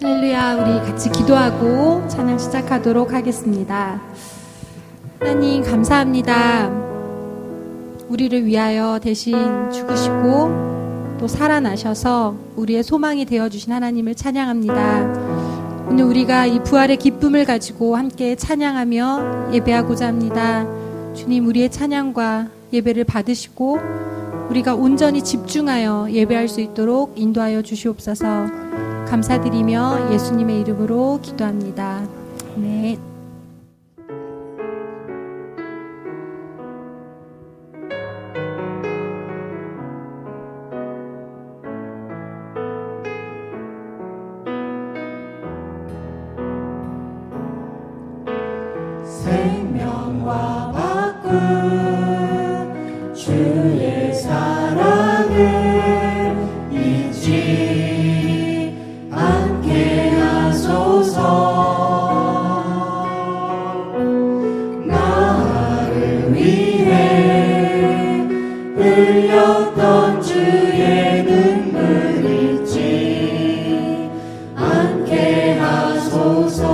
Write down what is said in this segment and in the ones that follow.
할렐루야. 우리 같이 기도하고 찬양 시작하도록 하겠습니다. 하나님 감사합니다. 우리를 위하여 대신 죽으시고 또 살아나셔서 우리의 소망이 되어주신 하나님을 찬양합니다. 오늘 우리가 이 부활의 기쁨을 가지고 함께 찬양하며 예배하고자 합니다. 주님, 우리의 찬양과 예배를 받으시고 우리가 온전히 집중하여 예배할 수 있도록 인도하여 주시옵소서. 감사드리며 예수님의 이름으로 기도합니다. 아멘. 생명과 바꾼 주의 사랑을 잊지 않게 하소서. 나를 위해 흘렸던 주의 눈물 잊지 않게 하소서.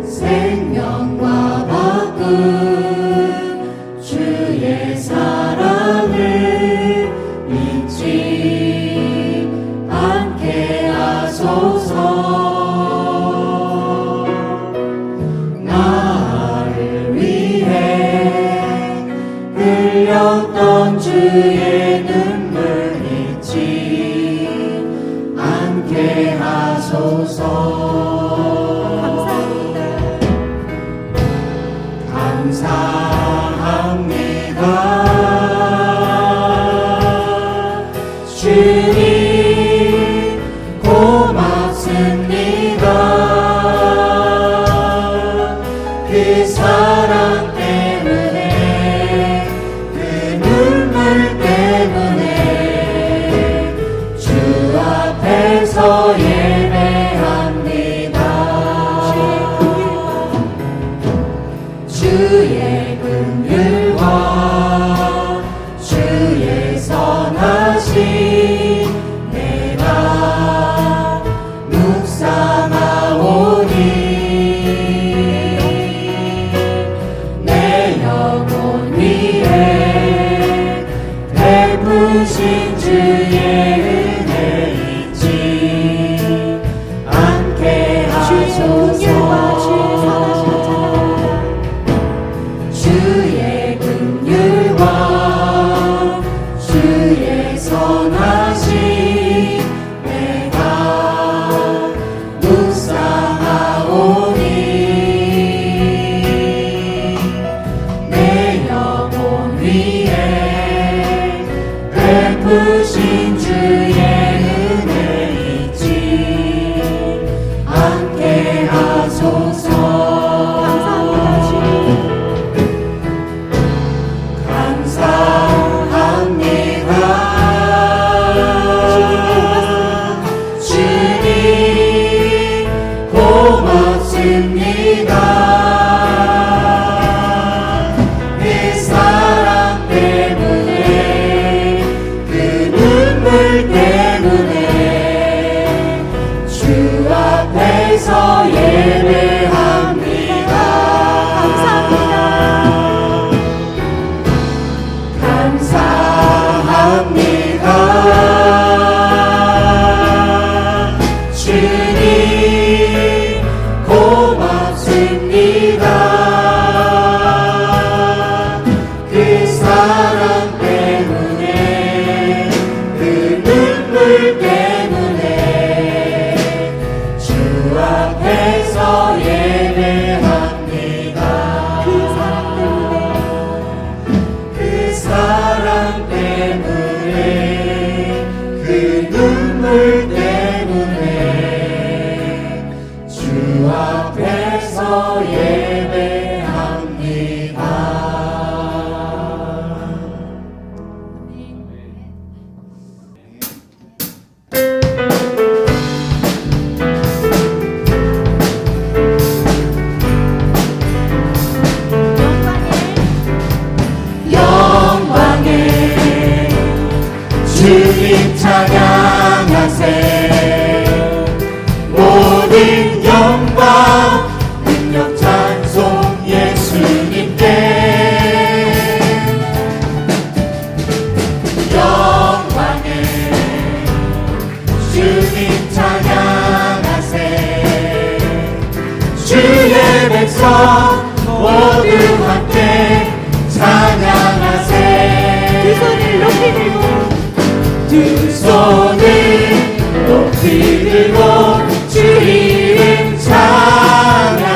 생명과 바꾼 주의 사랑을 잊지 않게 하소서. 나를 위해 흘렸던 주의 눈물 잊지 않게 하소서. 감사합니다. 주님 고맙습니다. 그 사랑 때문에, 그 눈물 때문에 주 앞에서 예배합니다. 주의 긍휼과 주의 선하심 내가 묵상하오니 내 영혼 위에 베푸신 주의 은혜 잊지 않게 하소서. 주의 긍휼과 주의 선하심 내가 묵상하오니 내 영혼 위에 베푸신 주의 은혜 잊지 않게 하소서. 높이 들고 주 이름 찬양.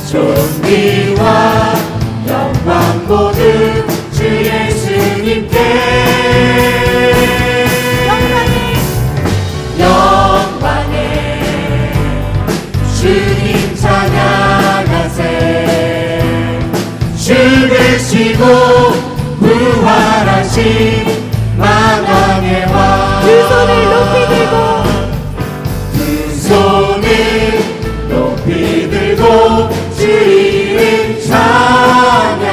존귀와 영광 모두 주 예수님께. 영광에 주님 찬양하세. 죽으시고 부활하신 만왕의 왕. 두 손을 높이 들고, 두 손을 높이 들고 주 이름 찬양.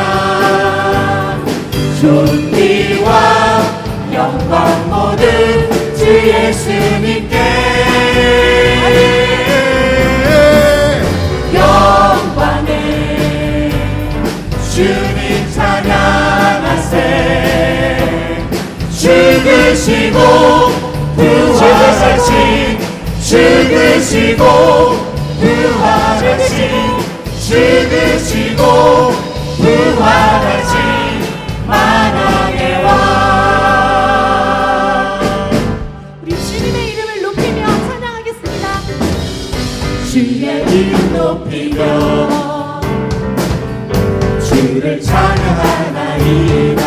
존귀와 영광 모두 주 예수님께. 영광에 주님 찬양하세. 죽으시고 부활하신, 죽으시고 부활하신, 죽으시고 부활하신 만왕의 왕. 우리 주님의 이름을 높이며 찬양하겠습니다. 주의 이름 높이며 주를 찬양하나이다.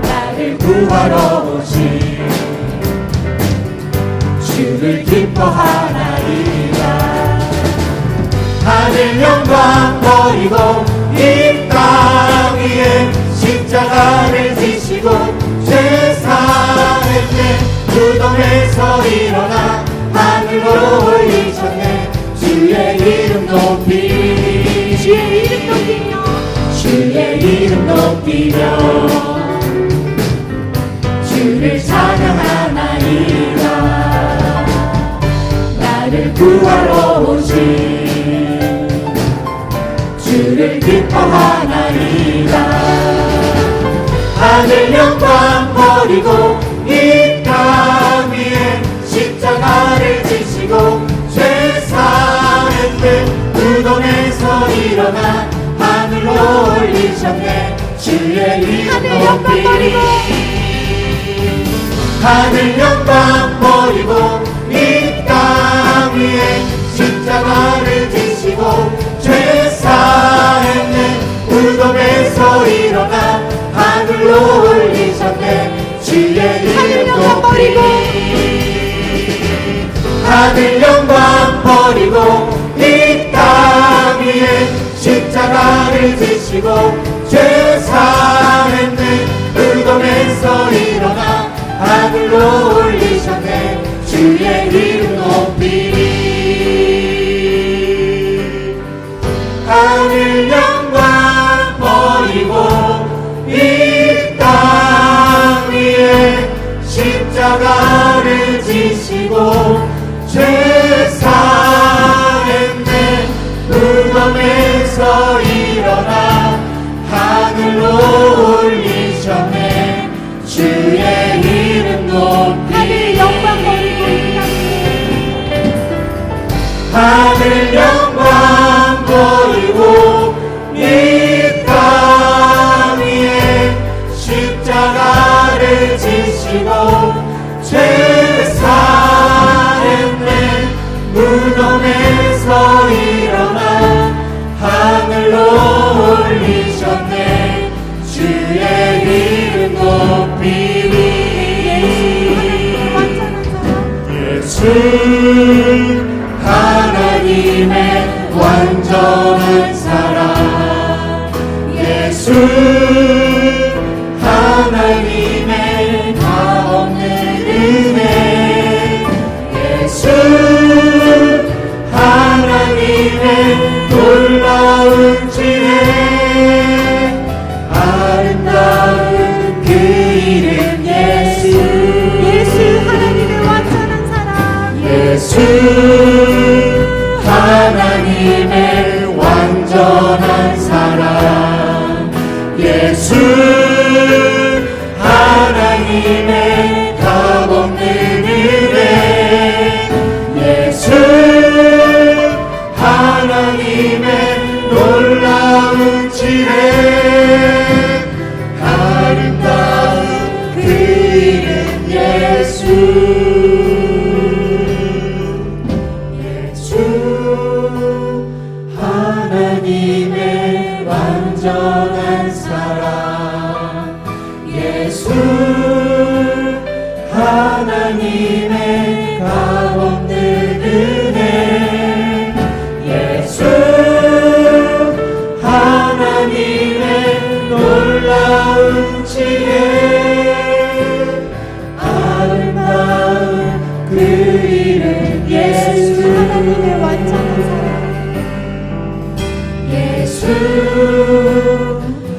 나를 구하러 오신 주를 기뻐하나이다. 하늘 영광 버리고 이 땅 위에 십자가를 지시고 죄사할 때 무덤에서 일어나 하늘로 올리셨네. 주의 이름 높이, 주의 이름 높이며, 주의 이름 높이며 주를 찬양하나이다. 나를 구하러 오신 주를 기뻐하나이다. 하늘 영광 버리고 이 땅 위에 십자가를 지시고 죄사할 때 무덤에서 일어나 하늘로 올리셨네. 주의 이름 높이. 하늘 영광 버리고 이 땅 위에 십자가를 지시고 죄사했네. 무덤에서 일어나 하늘로 올리셨네. 주의 이름 높이. 하늘 영광 버리고 이 땅 위에 십자가를 지시고 죄사했네. 무덤에서 일어나 하늘로 올리셨네. 주의 이름 높이. 하늘 영광 버리고 이 땅 위에 십자가를 지시고 죄사했네. 무덤에서 일어나 하늘로 올리셨네. 주의 이름 높이. 하늘 영광 버리고 이 땅 위에 십자가를 지시고 죄사했네. 무덤에서 일어나 하늘로 올리셨네. 주의 이름 높이. 예수 하나님의 완전한 사랑. 예수 하나님의 다없는 은혜. 예수 하나님의 놀라운 지혜. 아름다운 그 이름 예수. 예수 하나님의 완전한 사랑. 예수 하나님의 완전한 사랑. 예수 하나님의 값없는 은혜. 예수 하나님의 놀라운 지혜. 아름다운 그 이름 예수. 완전한 사랑 예수 하나님의 값없는 은혜 예수 하나님의 놀라운 지혜 아름다운 그 이름 예수 하나님의 완전한 사랑 예수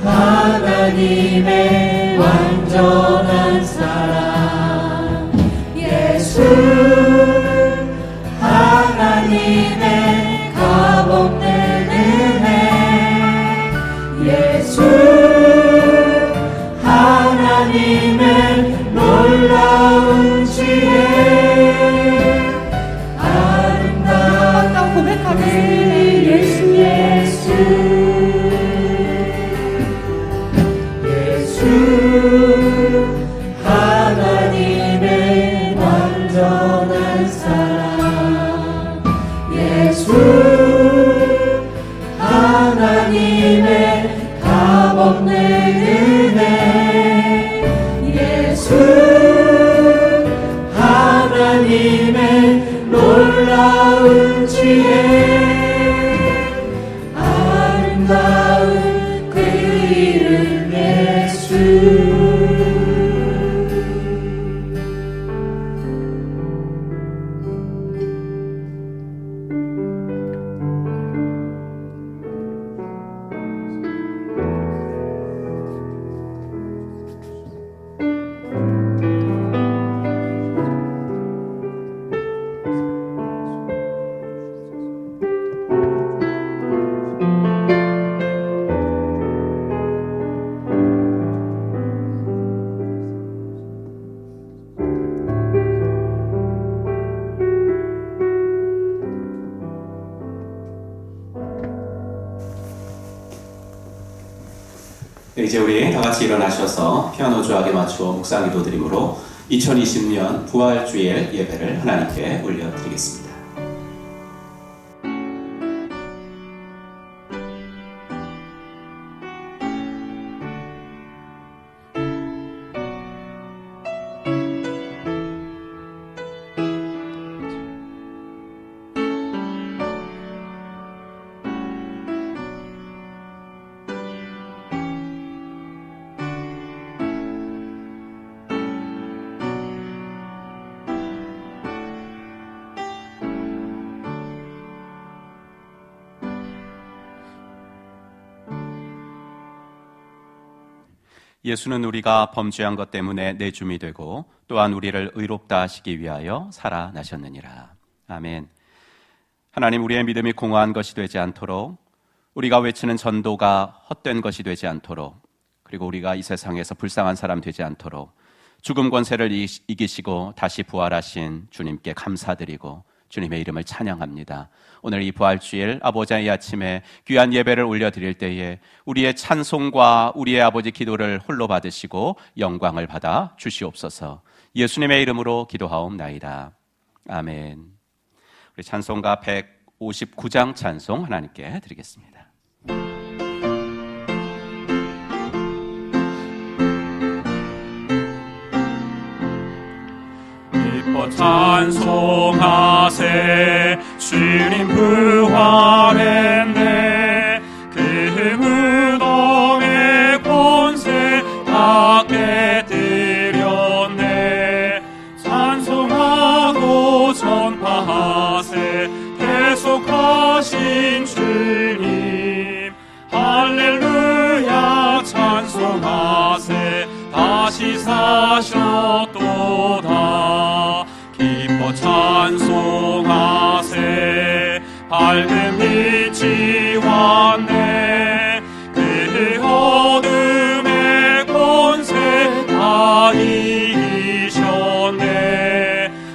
하나님의 완전한 사랑 예수 하나님의 값없는 은혜 예수 하나님의 놀라운 지혜 아름다운 고백하겠습니다. 예수 하나님의 완전한 사랑 예수 하나님의 값없는 은혜 예수 하나님의 놀라운 지혜 아름다운 그 이름 예수 네, 이제 우리 다 같이 일어나셔서 피아노 조악에 맞추어 묵상기도 드림으로 2020년 부활주일 예배를 하나님께 올려드리겠습니다. 예수는 우리가 범죄한 것 때문에 내줌이 되고 또한 우리를 의롭다 하시기 위하여 살아나셨느니라. 아멘. 하나님, 우리의 믿음이 공허한 것이 되지 않도록, 우리가 외치는 전도가 헛된 것이 되지 않도록, 그리고 우리가 이 세상에서 불쌍한 사람 되지 않도록 죽음 권세를 이기시고 다시 부활하신 주님께 감사드리고 주님의 이름을 찬양합니다. 오늘 이 부활주일 아버지의 이 아침에 귀한 예배를 올려드릴 때에 우리의 찬송과 우리의 아버지 기도를 홀로 받으시고 영광을 받아 주시옵소서. 예수님의 이름으로 기도하옵나이다. 아멘. 우리 찬송가 159장 찬송 하나님께 드리겠습니다. 기뻐 찬송하세 주님 부활했네 그 무덤의 권세 다 깨뜨렸네 찬송하고 전파하세 계속하신 주님 할렐루야 찬송하세 다시 사셨도다 기뻐 찬송하세 밝은 빛이 왔네 그 어둠의 권세 다 이기셨네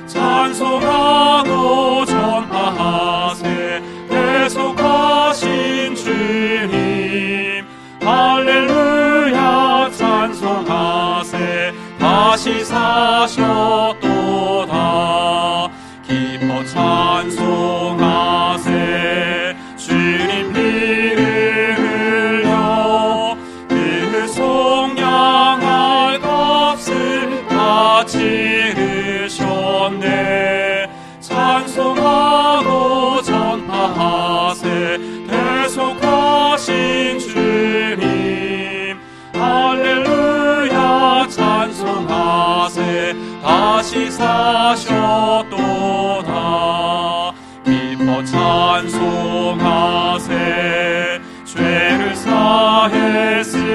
찬송하고 전파하세 계속하신 주님 할렐루야 찬송하세 다시 사셨도다 기뻐 찬송하세 주님 피를 흘려 사셨도다. 기뻐 찬송하세. 죄를 사했으니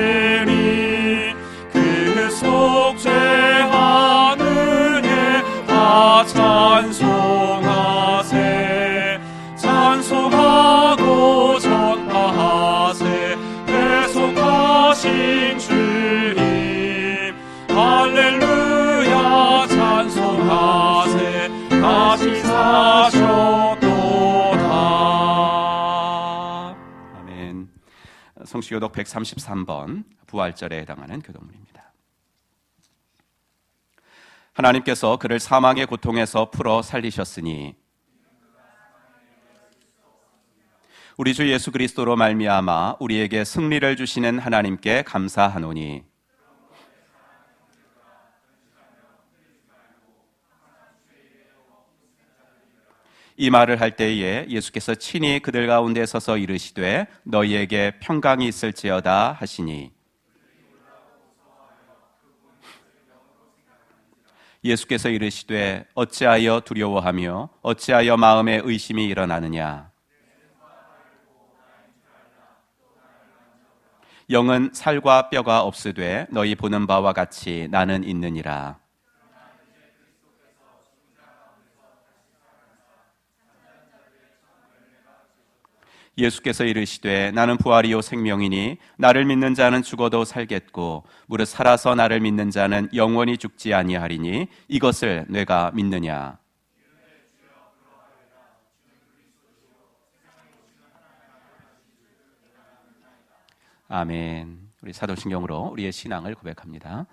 그 속죄한 은혜 다 찬송하세. 찬송하고 전파하세. 대속하신 주님 할렐루야 찬송하세. 다시 사셨도다. 아멘. 성시교독 133번 부활절에 해당하는 교독문입니다. 하나님께서 그를 사망의 고통에서 풀어 살리셨으니 우리 주 예수 그리스도로 말미암아 우리에게 승리를 주시는 하나님께 감사하노니 이 말을 할 때에 예수께서 친히 그들 가운데 서서 이르시되 너희에게 평강이 있을지어다 하시니 예수께서 이르시되 어찌하여 두려워하며 어찌하여 마음에 의심이 일어나느냐. 영은 살과 뼈가 없으되 너희 보는 바와 같이 나는 있느니라. 예수께서 이르시되 나는 부활이요 생명이니 나를 믿는 자는 죽어도 살겠고 무릇 살아서 나를 믿는 자는 영원히 죽지 아니하리니 이것을 내가 믿느냐. 아멘. 우리 사도신경으로 우리의 신앙을 고백합니다.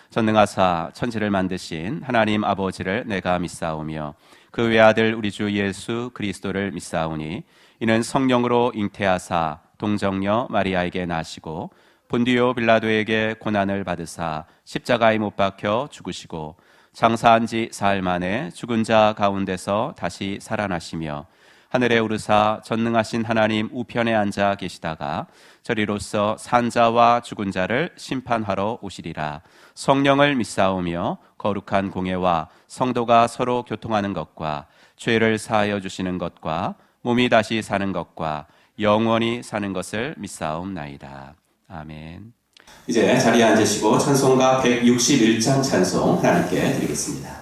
전능하사 천지를 만드신 하나님 아버지를 내가 믿사오며 그 외아들 우리 주 예수 그리스도를 믿사오니 이는 성령으로 잉태하사 동정녀 마리아에게 나시고 본디오 빌라도에게 고난을 받으사 십자가에 못 박혀 죽으시고 장사한 지 사흘 만에 죽은 자 가운데서 다시 살아나시며 하늘에 오르사 전능하신 하나님 우편에 앉아 계시다가 저리로서 산 자와 죽은 자를 심판하러 오시리라. 성령을 믿사오며 거룩한 공예와 성도가 서로 교통하는 것과 죄를 사하여 주시는 것과 몸이 다시 사는 것과 영원히 사는 것을 믿사옵나이다. 아멘. 이제 자리에 앉으시고 찬송가 161장 찬송 하나님께 드리겠습니다.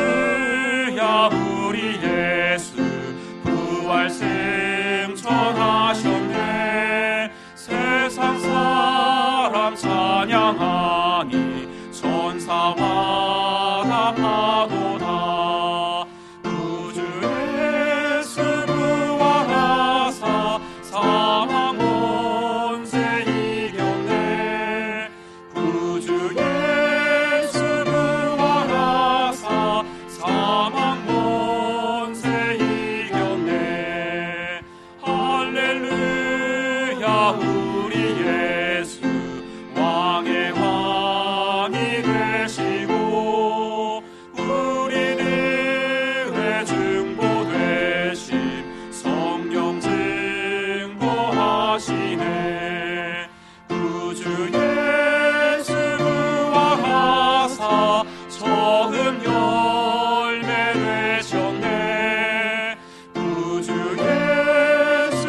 할렐루야 우리 예수 부활 승천하셨네. 세상 사람 찬양하니 천사와 다 파도다. 구주 예수 부활하사 사망 원세 이겼네. 구주 예수 부활하사 사망 원세 이겼네. 할렐루야 우리 예수 왕의 왕이 되시고 우리 대회 증보되심 성령 증거하시네. 구주 예수 부활하사 처음 열매 되셨네. 구주 예수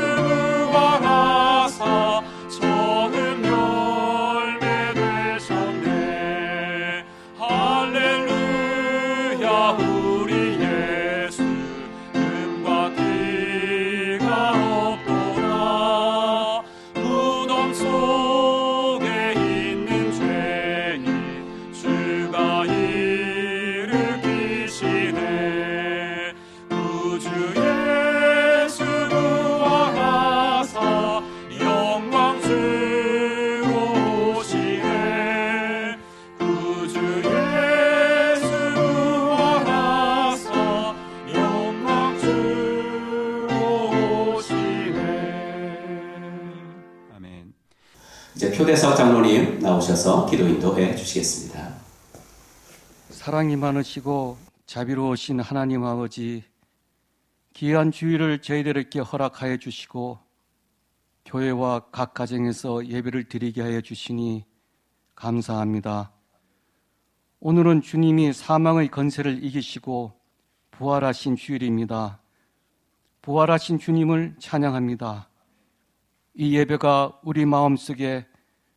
부활하사 처음 열매 되셨네. 할렐루야 우리 예수 금과 피가 없도다. 무덤 속에 있는 죄인 주가 일으키시네. 구주 예수 부활하사 영광주로 오시네. 구주 예수 부활하사 영광주로 오시네. 아멘. 이제 표대석 장로님 나오셔서 기도 인도해 주시겠습니다. 사랑이 많으시고 자비로우신 하나님 아버지, 귀한 주일을 저희들에게 허락하여 주시고 교회와 각 가정에서 예배를 드리게 하여 주시니 감사합니다. 오늘은 주님이 사망의 건세를 이기시고 부활하신 주일입니다. 부활하신 주님을 찬양합니다. 이 예배가 우리 마음속에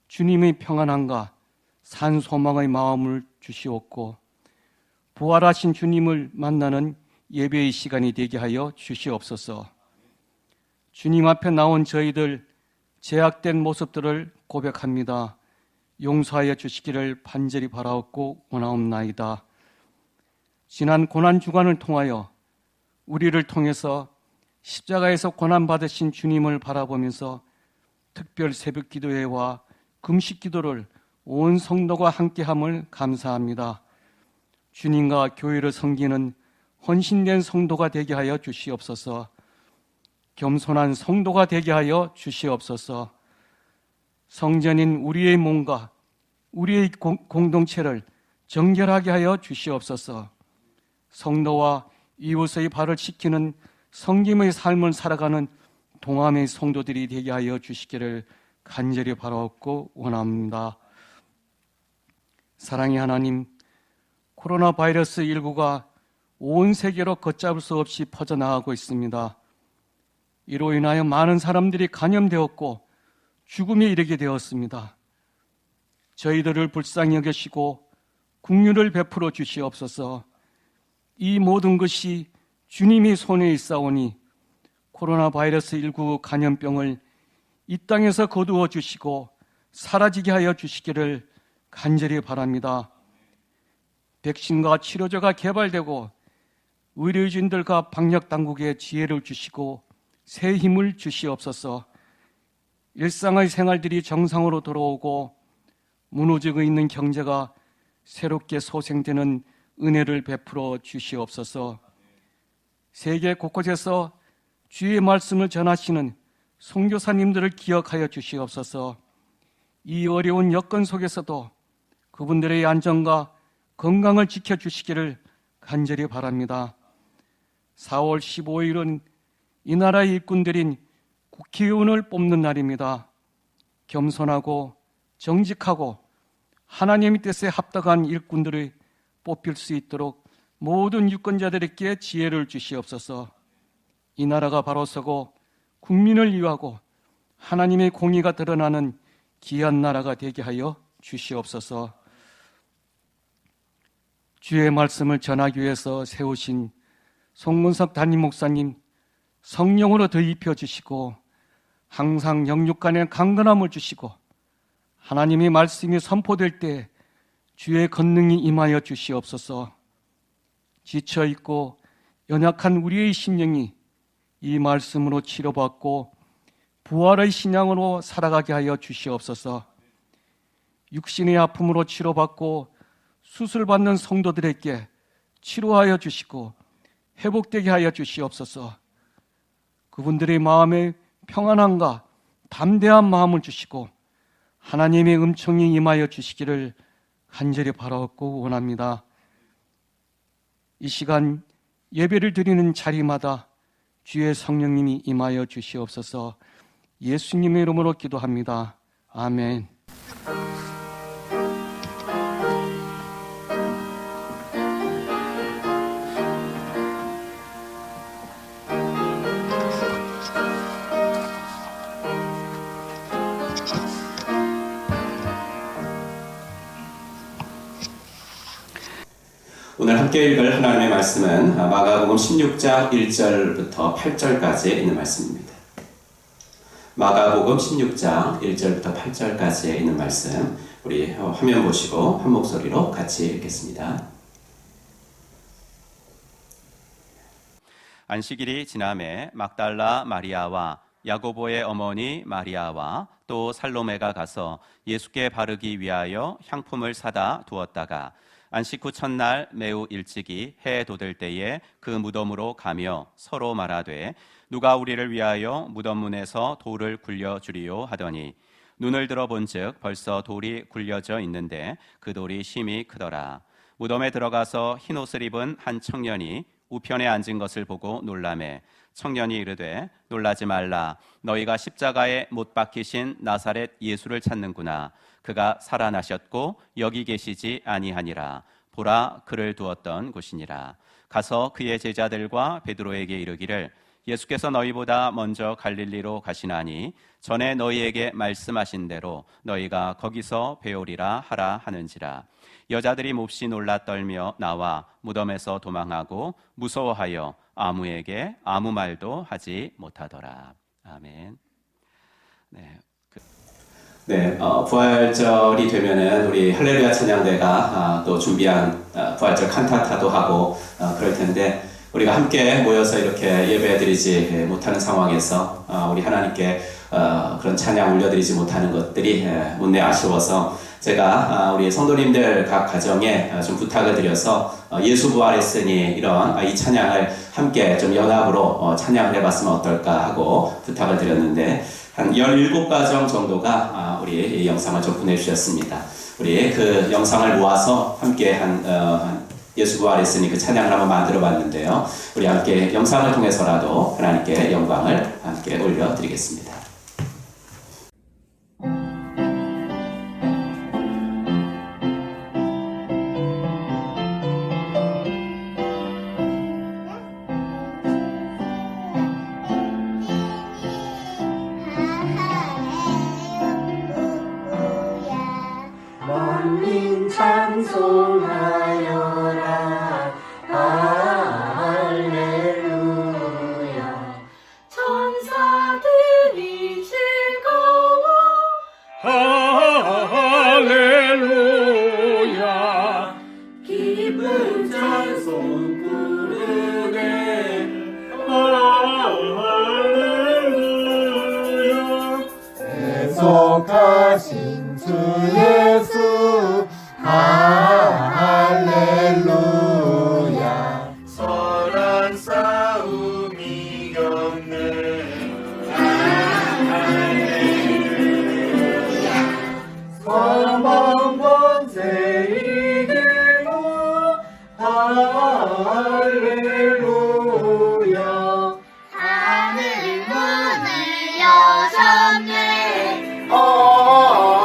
주님의 평안함과 산 소망의 마음을 주시옵고 부활하신 주님을 만나는 예배의 시간이 되게 하여 주시옵소서. 주님 앞에 나온 저희들 제약된 모습들을 고백합니다. 용서하여 주시기를 간절히 바라옵고 원하옵나이다. 지난 고난 주간을 통하여 우리를 통해서 십자가에서 고난받으신 주님을 바라보면서 특별 새벽 기도회와 금식 기도를 온 성도가 함께함을 감사합니다. 주님과 교회를 섬기는 헌신된 성도가 되게 하여 주시옵소서. 겸손한 성도가 되게 하여 주시옵소서. 성전인 우리의 몸과 우리의 공동체를 정결하게 하여 주시옵소서. 성도와 이웃의 발을 씻기는 성김의 삶을 살아가는 동함의 성도들이 되게 하여 주시기를 간절히 바라옵고 원합니다. 사랑의 하나님, 코로나 바이러스 19가 온 세계로 걷잡을 수 없이 퍼져나가고 있습니다. 이로 인하여 많은 사람들이 감염되었고 죽음에 이르게 되었습니다. 저희들을 불쌍히 여기시고 긍휼을 베풀어 주시옵소서. 이 모든 것이 주님의 손에 있사오니 코로나 바이러스 19 감염병을 이 땅에서 거두어 주시고 사라지게 하여 주시기를 간절히 바랍니다. 백신과 치료제가 개발되고 의료진들과 방역당국에 지혜를 주시고 새 힘을 주시옵소서. 일상의 생활들이 정상으로 돌아오고 무너지고 있는 경제가 새롭게 소생되는 은혜를 베풀어 주시옵소서. 세계 곳곳에서 주의 말씀을 전하시는 선교사님들을 기억하여 주시옵소서. 이 어려운 여건 속에서도 그분들의 안전과 건강을 지켜주시기를 간절히 바랍니다. 4월 15일은 이 나라의 일꾼들인 국회의원을 뽑는 날입니다. 겸손하고 정직하고 하나님의 뜻에 합당한 일꾼들을 뽑힐 수 있도록 모든 유권자들에게 지혜를 주시옵소서. 이 나라가 바로 서고 국민을 위하고 하나님의 공의가 드러나는 귀한 나라가 되게 하여 주시옵소서. 주의 말씀을 전하기 위해서 세우신 송문석 담임 목사님 성령으로 더 입혀주시고 항상 영육간에 강건함을 주시고 하나님의 말씀이 선포될 때 주의 권능이 임하여 주시옵소서. 지쳐있고 연약한 우리의 심령이 이 말씀으로 치료받고 부활의 신앙으로 살아가게 하여 주시옵소서. 육신의 아픔으로 치료받고 수술받는 성도들에게 치료하여 주시고 회복되게 하여 주시옵소서. 그분들의 마음에 평안함과 담대한 마음을 주시고 하나님의 은총이 임하여 주시기를 간절히 바라옵고 원합니다. 이 시간 예배를 드리는 자리마다 주의 성령님이 임하여 주시옵소서. 예수님의 이름으로 기도합니다. 아멘. 오늘 함께 읽을 하나님의 말씀은 마가복음 16장 1절부터 8절까지 있는 말씀입니다. 마가복음 16장 1절부터 8절까지 있는 말씀, 우리 화면 보시고 한 목소리로 같이 읽겠습니다. 안식일이 지남에 막달라 마리아와 야고보의 어머니 마리아와 또 살로메가 가서 예수께 바르기 위하여 향품을 사다 두었다가 안식 후 첫날 매우 일찍이 해 돋을 때에 그 무덤으로 가며 서로 말하되 누가 우리를 위하여 무덤 문에서 돌을 굴려주리요 하더니 눈을 들어본즉 벌써 돌이 굴려져 있는데 그 돌이 심히 크더라. 무덤에 들어가서 흰옷을 입은 한 청년이 우편에 앉은 것을 보고 놀라매 청년이 이르되 놀라지 말라. 너희가 십자가에 못 박히신 나사렛 예수를 찾는구나. 그가 살아나셨고 여기 계시지 아니하니라. 보라, 그를 두었던 곳이니라. 가서 그의 제자들과 베드로에게 이르기를 예수께서 너희보다 먼저 갈릴리로 가시나니 전에 너희에게 말씀하신 대로 너희가 거기서 배우리라 하라 하는지라. 여자들이 몹시 놀라 떨며 나와 무덤에서 도망하고 무서워하여 아무에게 아무 말도 하지 못하더라. 아멘. 부활절이 되면은 우리 할렐루야 찬양대가 또 준비한 부활절 칸타타도 하고 그럴 텐데 우리가 함께 모여서 이렇게 예배드리지 못하는 상황에서 우리 하나님께 그런 찬양 올려드리지 못하는 것들이 못내 아쉬워서 제가 우리 성도님들 각 가정에 좀 부탁을 드려서 예수 부활했으니 이런 이 찬양을 함께 좀 연합으로 찬양을 해봤으면 어떨까 하고 부탁을 드렸는데 한 17가정 정도가 우리 이 영상을 좀 보내주셨습니다. 우리 그 영상을 모아서 함께 한 예수 부활했으니 그 찬양을 한번 만들어 봤는데요. 우리 함께 영상을 통해서라도 하나님께 영광을 함께 올려드리겠습니다. 만민 찬송하여라 할렐루야. 천사들이 즐거워 할렐루야. 기쁜 찬송 부르네 할렐루야. 계속하신 주 예수 할렐루야. 선한 싸움 이겼네 사망 권세 이기고 할렐루야. 하늘 문을 여셨네 할렐루야.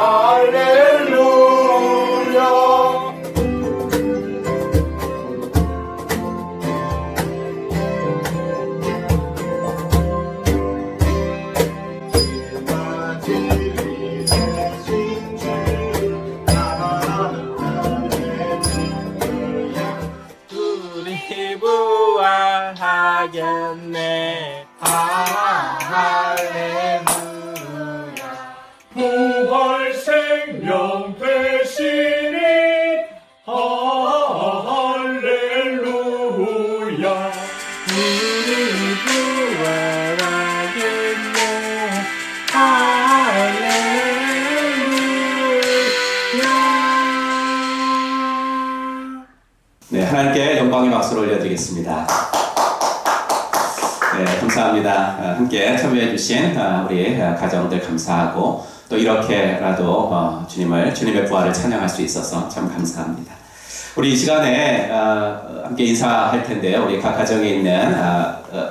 진리 대신 주 우리 부활하겠네 할렐루야. 부활 생명 되시니 할렐루야. 우리 부활하겠네 할렐루야. 네, 하나님께 영광의 박수를 올려드리겠습니다. 네, 감사합니다. 함께 참여해주신 우리 가정들 감사하고 또 이렇게라도 주님의 부활을 찬양할 수 있어서 참 감사합니다. 우리 이 시간에 함께 인사할 텐데요. 우리 각 가정에 있는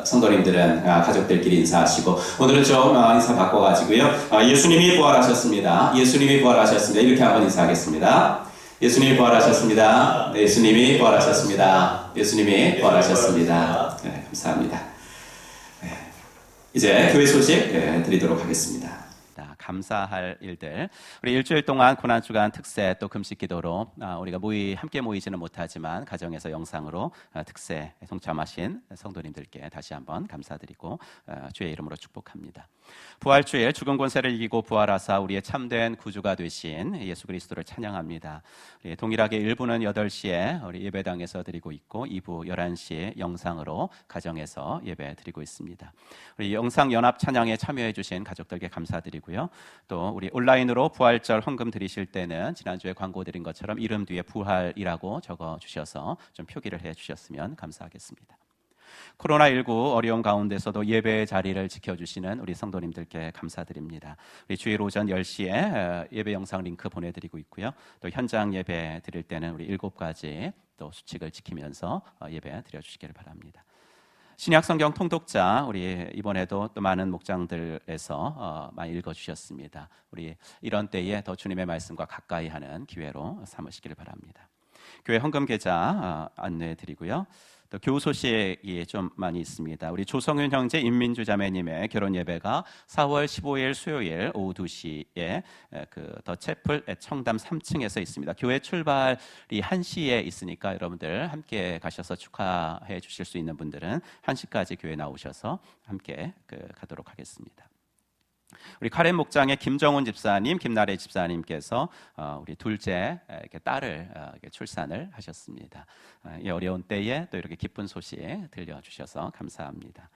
성도님들은 가족들끼리 인사하시고 오늘은 좀 인사 바꿔가지고요. 예수님이 부활하셨습니다. 예수님이 부활하셨습니다. 이렇게 한번 인사하겠습니다. 예수님이 부활하셨습니다. 네, 예수님이 부활하셨습니다. 예수님이 부활하셨습니다. 네, 감사합니다. 네, 이제 교회 소식 드리도록 하겠습니다. 감사할 일들. 우리 일주일 동안 고난주간 특세 또 금식기도로 우리가 함께 모이지는 못하지만 가정에서 영상으로 특세 동참하신 성도님들께 다시 한번 감사드리고 주의 이름으로 축복합니다. 부활주일 죽은 권세를 이기고 부활하사 우리의 참된 구주가 되신 예수 그리스도를 찬양합니다. 동일하게 1부는 8시에 우리 예배당에서 드리고 있고 2부 11시에 영상으로 가정에서 예배 드리고 있습니다. 우리 영상 연합 찬양에 참여해 주신 가족들께 감사드리고요. 또 우리 온라인으로 부활절 헌금 드리실 때는 지난주에 광고 드린 것처럼 이름 뒤에 부활이라고 적어 주셔서 좀 표기를 해 주셨으면 감사하겠습니다. 코로나19 어려운 가운데서도 예배의 자리를 지켜주시는 우리 성도님들께 감사드립니다. 우리 주일 오전 10시에 예배 영상 링크 보내드리고 있고요. 또 현장 예배 드릴 때는 우리 7가지 또 수칙을 지키면서 예배 드려주시기를 바랍니다. 신약 성경 통독자 우리 이번에도 또 많은 목장들에서 많이 읽어주셨습니다. 우리 이런 때에 더 주님의 말씀과 가까이 하는 기회로 삼으시기를 바랍니다. 교회 헌금 계좌 안내해 드리고요. 또 교우 소식이 좀 많이 있습니다. 우리 조성윤 형제 임민주 자매님의 결혼 예배가 4월 15일 수요일 오후 2시에 그 더 채플 청담 3층에서 있습니다. 교회 출발이 1시에 있으니까 여러분들 함께 가셔서 축하해 주실 수 있는 분들은 1시까지 교회 나오셔서 함께 가도록 하겠습니다. 우리 카렌 목장의 김정훈 집사님, 김나래 집사님께서 우리 둘째 딸을 출산을 하셨습니다. 이 어려운 때에 또 이렇게 기쁜 소식 들려주셔서 감사합니다.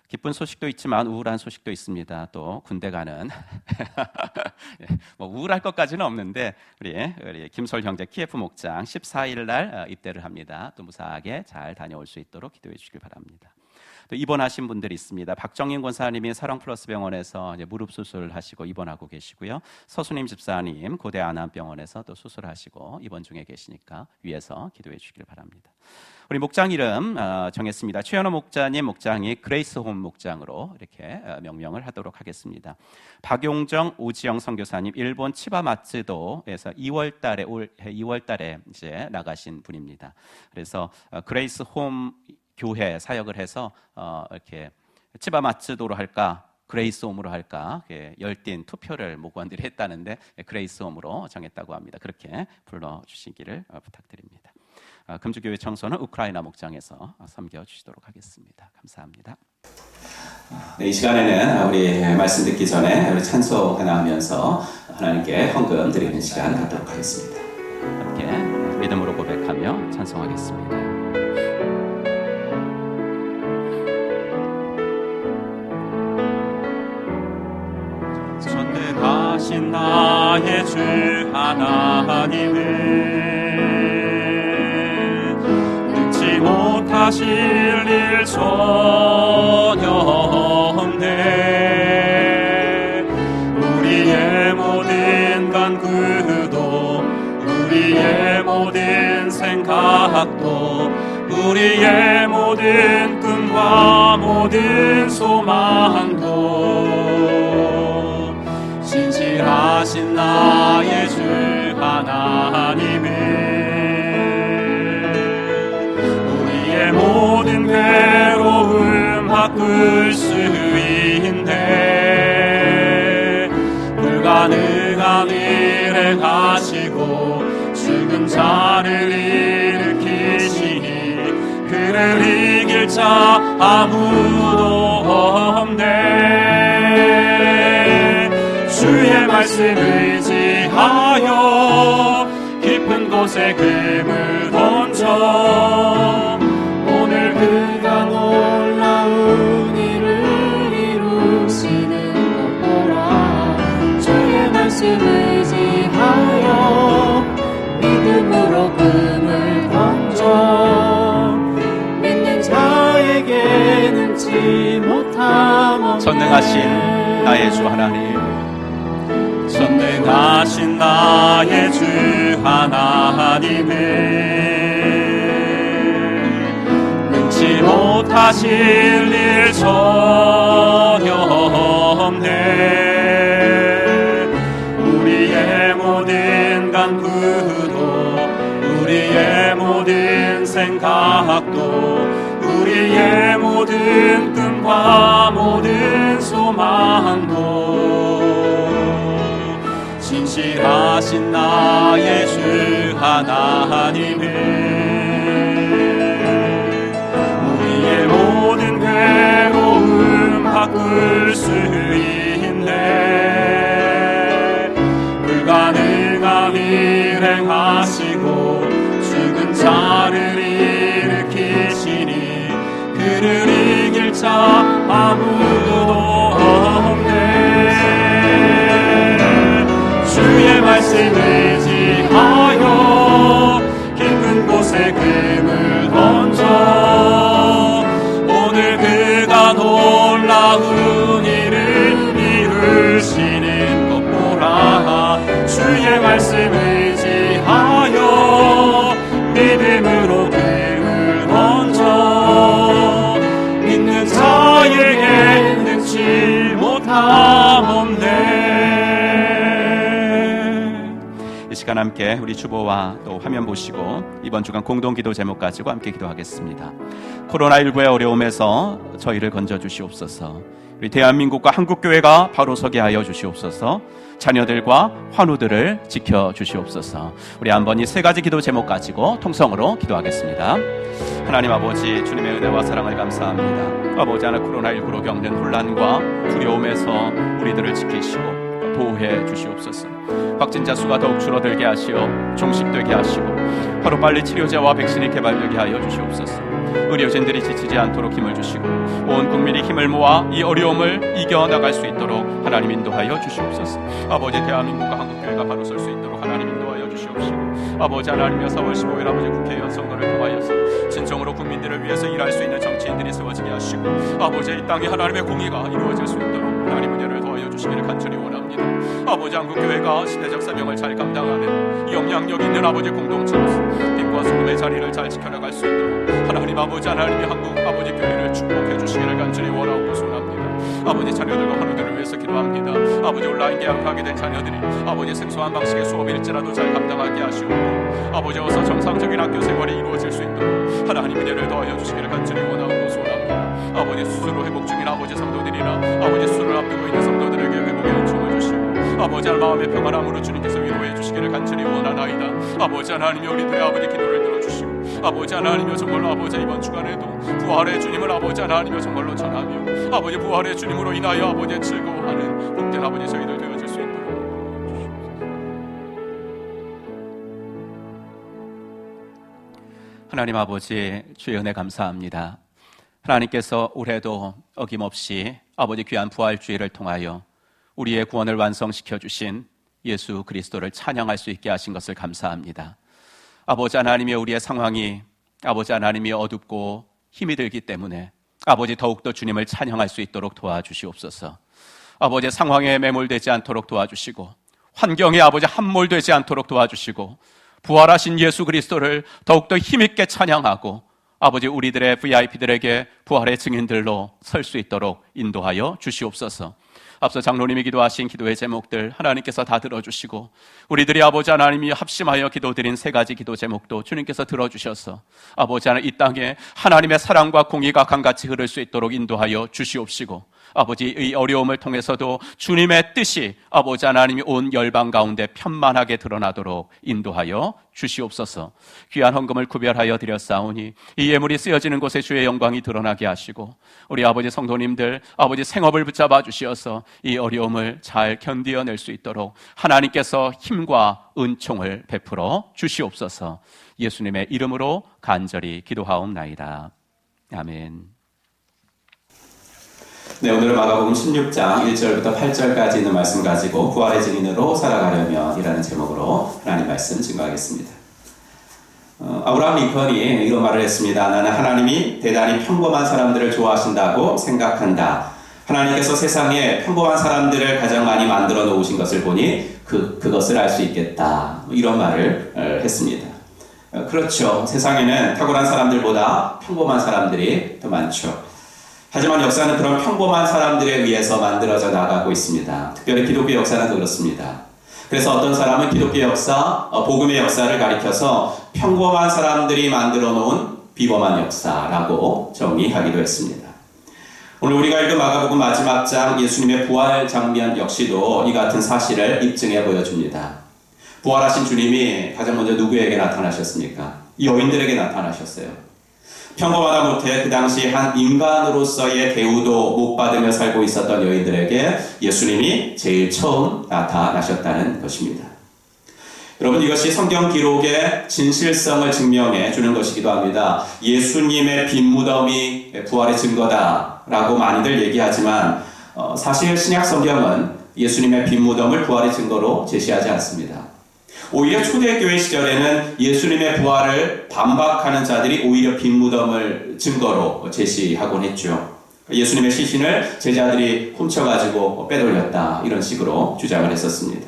기쁜 소식도 있지만 우울한 소식도 있습니다. 또 군대 가는 뭐 우울할 것까지는 없는데 우리 김솔 형제 키예프 목장 14일 날 입대를 합니다. 또 무사하게 잘 다녀올 수 있도록 기도해 주시길 바랍니다. 또 입원하신 분들이 있습니다. 박정인 권사님이 사랑플러스 병원에서 이제 무릎 수술하시고 입원하고 계시고요. 서수님 집사님 고대 안암병원에서 또 수술하시고 입원 중에 계시니까 위에서 기도해 주시길 바랍니다. 우리 목장 이름 정했습니다. 최현호 목자님 목장이 그레이스홈 목장으로 이렇게 명명을 하도록 하겠습니다. 박용정 오지영 선교사님 일본 치바마츠도에서 2월달에 올 2월달에 이제 나가신 분입니다. 그래서 그레이스홈 교회 사역을 해서 이렇게 치바마츠도로 할까 그레이스홈으로 할까 열띤 투표를 목원들이 했다는데 그레이스홈으로 정했다고 합니다. 그렇게 불러주시기를 부탁드립니다. 금주교회 청소는 우크라이나 목장에서 섬겨주시도록 하겠습니다. 감사합니다. 네, 이 시간에는 우리 말씀 듣기 전에 우리 찬송 하나 하면서 하나님께 헌금 드리는 시간 갖도록 하겠습니다. 함께 믿음으로 고백하며 찬송하겠습니다. 전능하신 나의 주 하나님은 능치 못하실 일 전혀 없네. 우리의 모든 간구도 우리의 모든 생각도 우리의 모든 꿈과 모든 소망도 신실하신 나의 주 하나님은 우리의 모든 괴로움 바꿀 수 있네. 불가능한 일을 하시고 죽은 자를 일으키시니 그를 이길 자 아무도 없네. 주의 말씀 의지하여 깊은 곳에 금을 던져 오늘 그가 놀라운 일을 이루시는 것 보라. 주의 말씀 의지하여 믿음으로 금을 던져 믿는 자에게 능치 못함 없네. 전능하신 나의 주 하나님, 전능하신 나의 주 하나님은 능치 못하실 일 전혀 없네. 우리의 모든 간구도 우리의 모든 생각도 우리의 모든 꿈과 모든 소망도 신실하신 나의 주 하나님은 우리의 모든 괴로움 바꿀 수 있네. 불가능한 일 행하시고 죽은 자를 일으키시니 그를 이길 자 아무도 없네. 주의 말씀 의지하여 깊은 곳에 금을 던져 오늘 그가 놀라운 일을 이루시는 것 보라. 주의 말씀 의지하여 시간 함께 우리 주보와 또 화면 보시고 이번 주간 공동기도 제목 가지고 함께 기도하겠습니다. 코로나19의 어려움에서 저희를 건져주시옵소서. 우리 대한민국과 한국교회가 바로 서게 하여 주시옵소서. 자녀들과 환우들을 지켜주시옵소서. 우리 한번 이 세 가지 기도 제목 가지고 통성으로 기도하겠습니다. 하나님 아버지, 주님의 은혜와 사랑을 감사합니다. 아버지, 하나 코로나19로 겪는 혼란과 두려움에서 우리들을 지키시고 보호해 주시옵소서. 확진자 수가 더욱 줄어들게 하시어 종식되게 하시고 하루빨리 치료제와 백신이 개발되게 하여 주시옵소서. 의료진들이 지치지 않도록 힘을 주시고 온 국민이 힘을 모아 이 어려움을 이겨나갈 수 있도록 하나님 인도하여 주시옵소서. 아버지, 대한민국과 한국교회가 바로 설 수 있도록 하나님 인도하여 주시옵시고 아버지 하나님여, 4월 15일 아버지 국회의원 선거를 통하여서 진정으로 국민들을 위해서 일할 수 있는 정치인들이 세워지게 하시고 아버지, 이 땅에 하나님의 공의가 이루어질 수 있도록 하나님 은혜를 더하여 주시기를 간절히 원합니다. 아버지, 한국교회가 시대적 사명을 잘 감당하는 영향력 있는 아버지 공동체로서 빛과 소금의 자리를 잘 지켜나갈 수 있도록 하나님 아버지, 하나님이 한국 아버지 교회를 축복해 주시기를 간절히 원하고 소원합니다. 아버지, 자녀들과 환우들을 위해서 기도합니다. 아버지, 온라인 개학하게 된 자녀들이 아버지 생소한 방식의 수업일지라도 잘 감당하게 하시고 아버지, 어서 정상적인 학교 생활이 이루어질 수 있도록 하나님 은혜를 더하여 주시기를 간절히 원하고 소원합니다. 아버지, 수술로 회복 중인 아버지 성도들이나 아버지 수술을 앞두고 있는 성도들에게 회복의 은총을 주시고 아버지, 마음의 평안함으로 주님께서 위로해 주시기를 간절히 원하나이다. 아버지 하나님이 우리들의 아버지 기도를 들어주시고 아버지 하나님이여, 정말로 아버지 이번 주간에도 부활의 주님을 아버지 하나님이여 정말로 전하며 아버지 부활의 주님으로 인하여 아버지 즐거워하는 복된 아버지 저희들 되어질 수 있도록 하나님 아버지, 주의 은혜 감사합니다. 하나님께서 올해도 어김없이 아버지 귀한 부활주의를 통하여 우리의 구원을 완성시켜 주신 예수 그리스도를 찬양할 수 있게 하신 것을 감사합니다. 아버지 하나님이 우리의 상황이 아버지 하나님이 어둡고 힘이 들기 때문에 아버지 더욱더 주님을 찬양할 수 있도록 도와주시옵소서. 아버지, 상황에 매몰되지 않도록 도와주시고 환경에 아버지 함몰되지 않도록 도와주시고 부활하신 예수 그리스도를 더욱더 힘있게 찬양하고 아버지, 우리들의 VIP들에게 부활의 증인들로 설 수 있도록 인도하여 주시옵소서. 앞서 장로님이 기도하신 기도의 제목들 하나님께서 다 들어주시고 우리들이 아버지 하나님이 합심하여 기도드린 세 가지 기도 제목도 주님께서 들어주셔서 아버지 하나님, 이 땅에 하나님의 사랑과 공의가 강같이 흐를 수 있도록 인도하여 주시옵시고 아버지, 이 어려움을 통해서도 주님의 뜻이 아버지 하나님이 온 열방 가운데 편만하게 드러나도록 인도하여 주시옵소서. 귀한 헌금을 구별하여 드렸사오니 이 예물이 쓰여지는 곳에 주의 영광이 드러나게 하시고 우리 아버지 성도님들 아버지 생업을 붙잡아 주시어서 이 어려움을 잘 견디어낼 수 있도록 하나님께서 힘과 은총을 베풀어 주시옵소서. 예수님의 이름으로 간절히 기도하옵나이다. 아멘. 네, 오늘은 마가복음 16장 1절부터 8절까지 있는 말씀 가지고 부활의 증인으로 살아가려면 이라는 제목으로 하나님 말씀 증거하겠습니다. 아브라함 링컨이 이런 말을 했습니다. 나는 하나님이 대단히 평범한 사람들을 좋아하신다고 생각한다. 하나님께서 세상에 평범한 사람들을 가장 많이 만들어 놓으신 것을 보니 그것을 알 수 있겠다. 이런 말을 했습니다. 그렇죠. 세상에는 탁월한 사람들보다 평범한 사람들이 더 많죠. 하지만 역사는 그런 평범한 사람들에 의해서 만들어져 나가고 있습니다. 특별히 기독교 역사는 그렇습니다. 그래서 어떤 사람은 기독교 역사, 복음의 역사를 가리켜서 평범한 사람들이 만들어 놓은 비범한 역사라고 정의하기도 했습니다. 오늘 우리가 읽은 마가복음 마지막 장 예수님의 부활 장면 역시도 이 같은 사실을 입증해 보여줍니다. 부활하신 주님이 가장 먼저 누구에게 나타나셨습니까? 여인들에게 나타나셨어요. 평범하다 못해 그 당시 한 인간으로서의 대우도 못 받으며 살고 있었던 여인들에게 예수님이 제일 처음 나타나셨다는 것입니다. 여러분, 이것이 성경 기록의 진실성을 증명해 주는 것이기도 합니다. 예수님의 빈 무덤이 부활의 증거다라고 많이들 얘기하지만 사실 신약 성경은 예수님의 빈 무덤을 부활의 증거로 제시하지 않습니다. 오히려 초대교회 시절에는 예수님의 부활을 반박하는 자들이 오히려 빈 무덤을 증거로 제시하곤 했죠. 예수님의 시신을 제자들이 훔쳐가지고 빼돌렸다, 이런 식으로 주장을 했었습니다.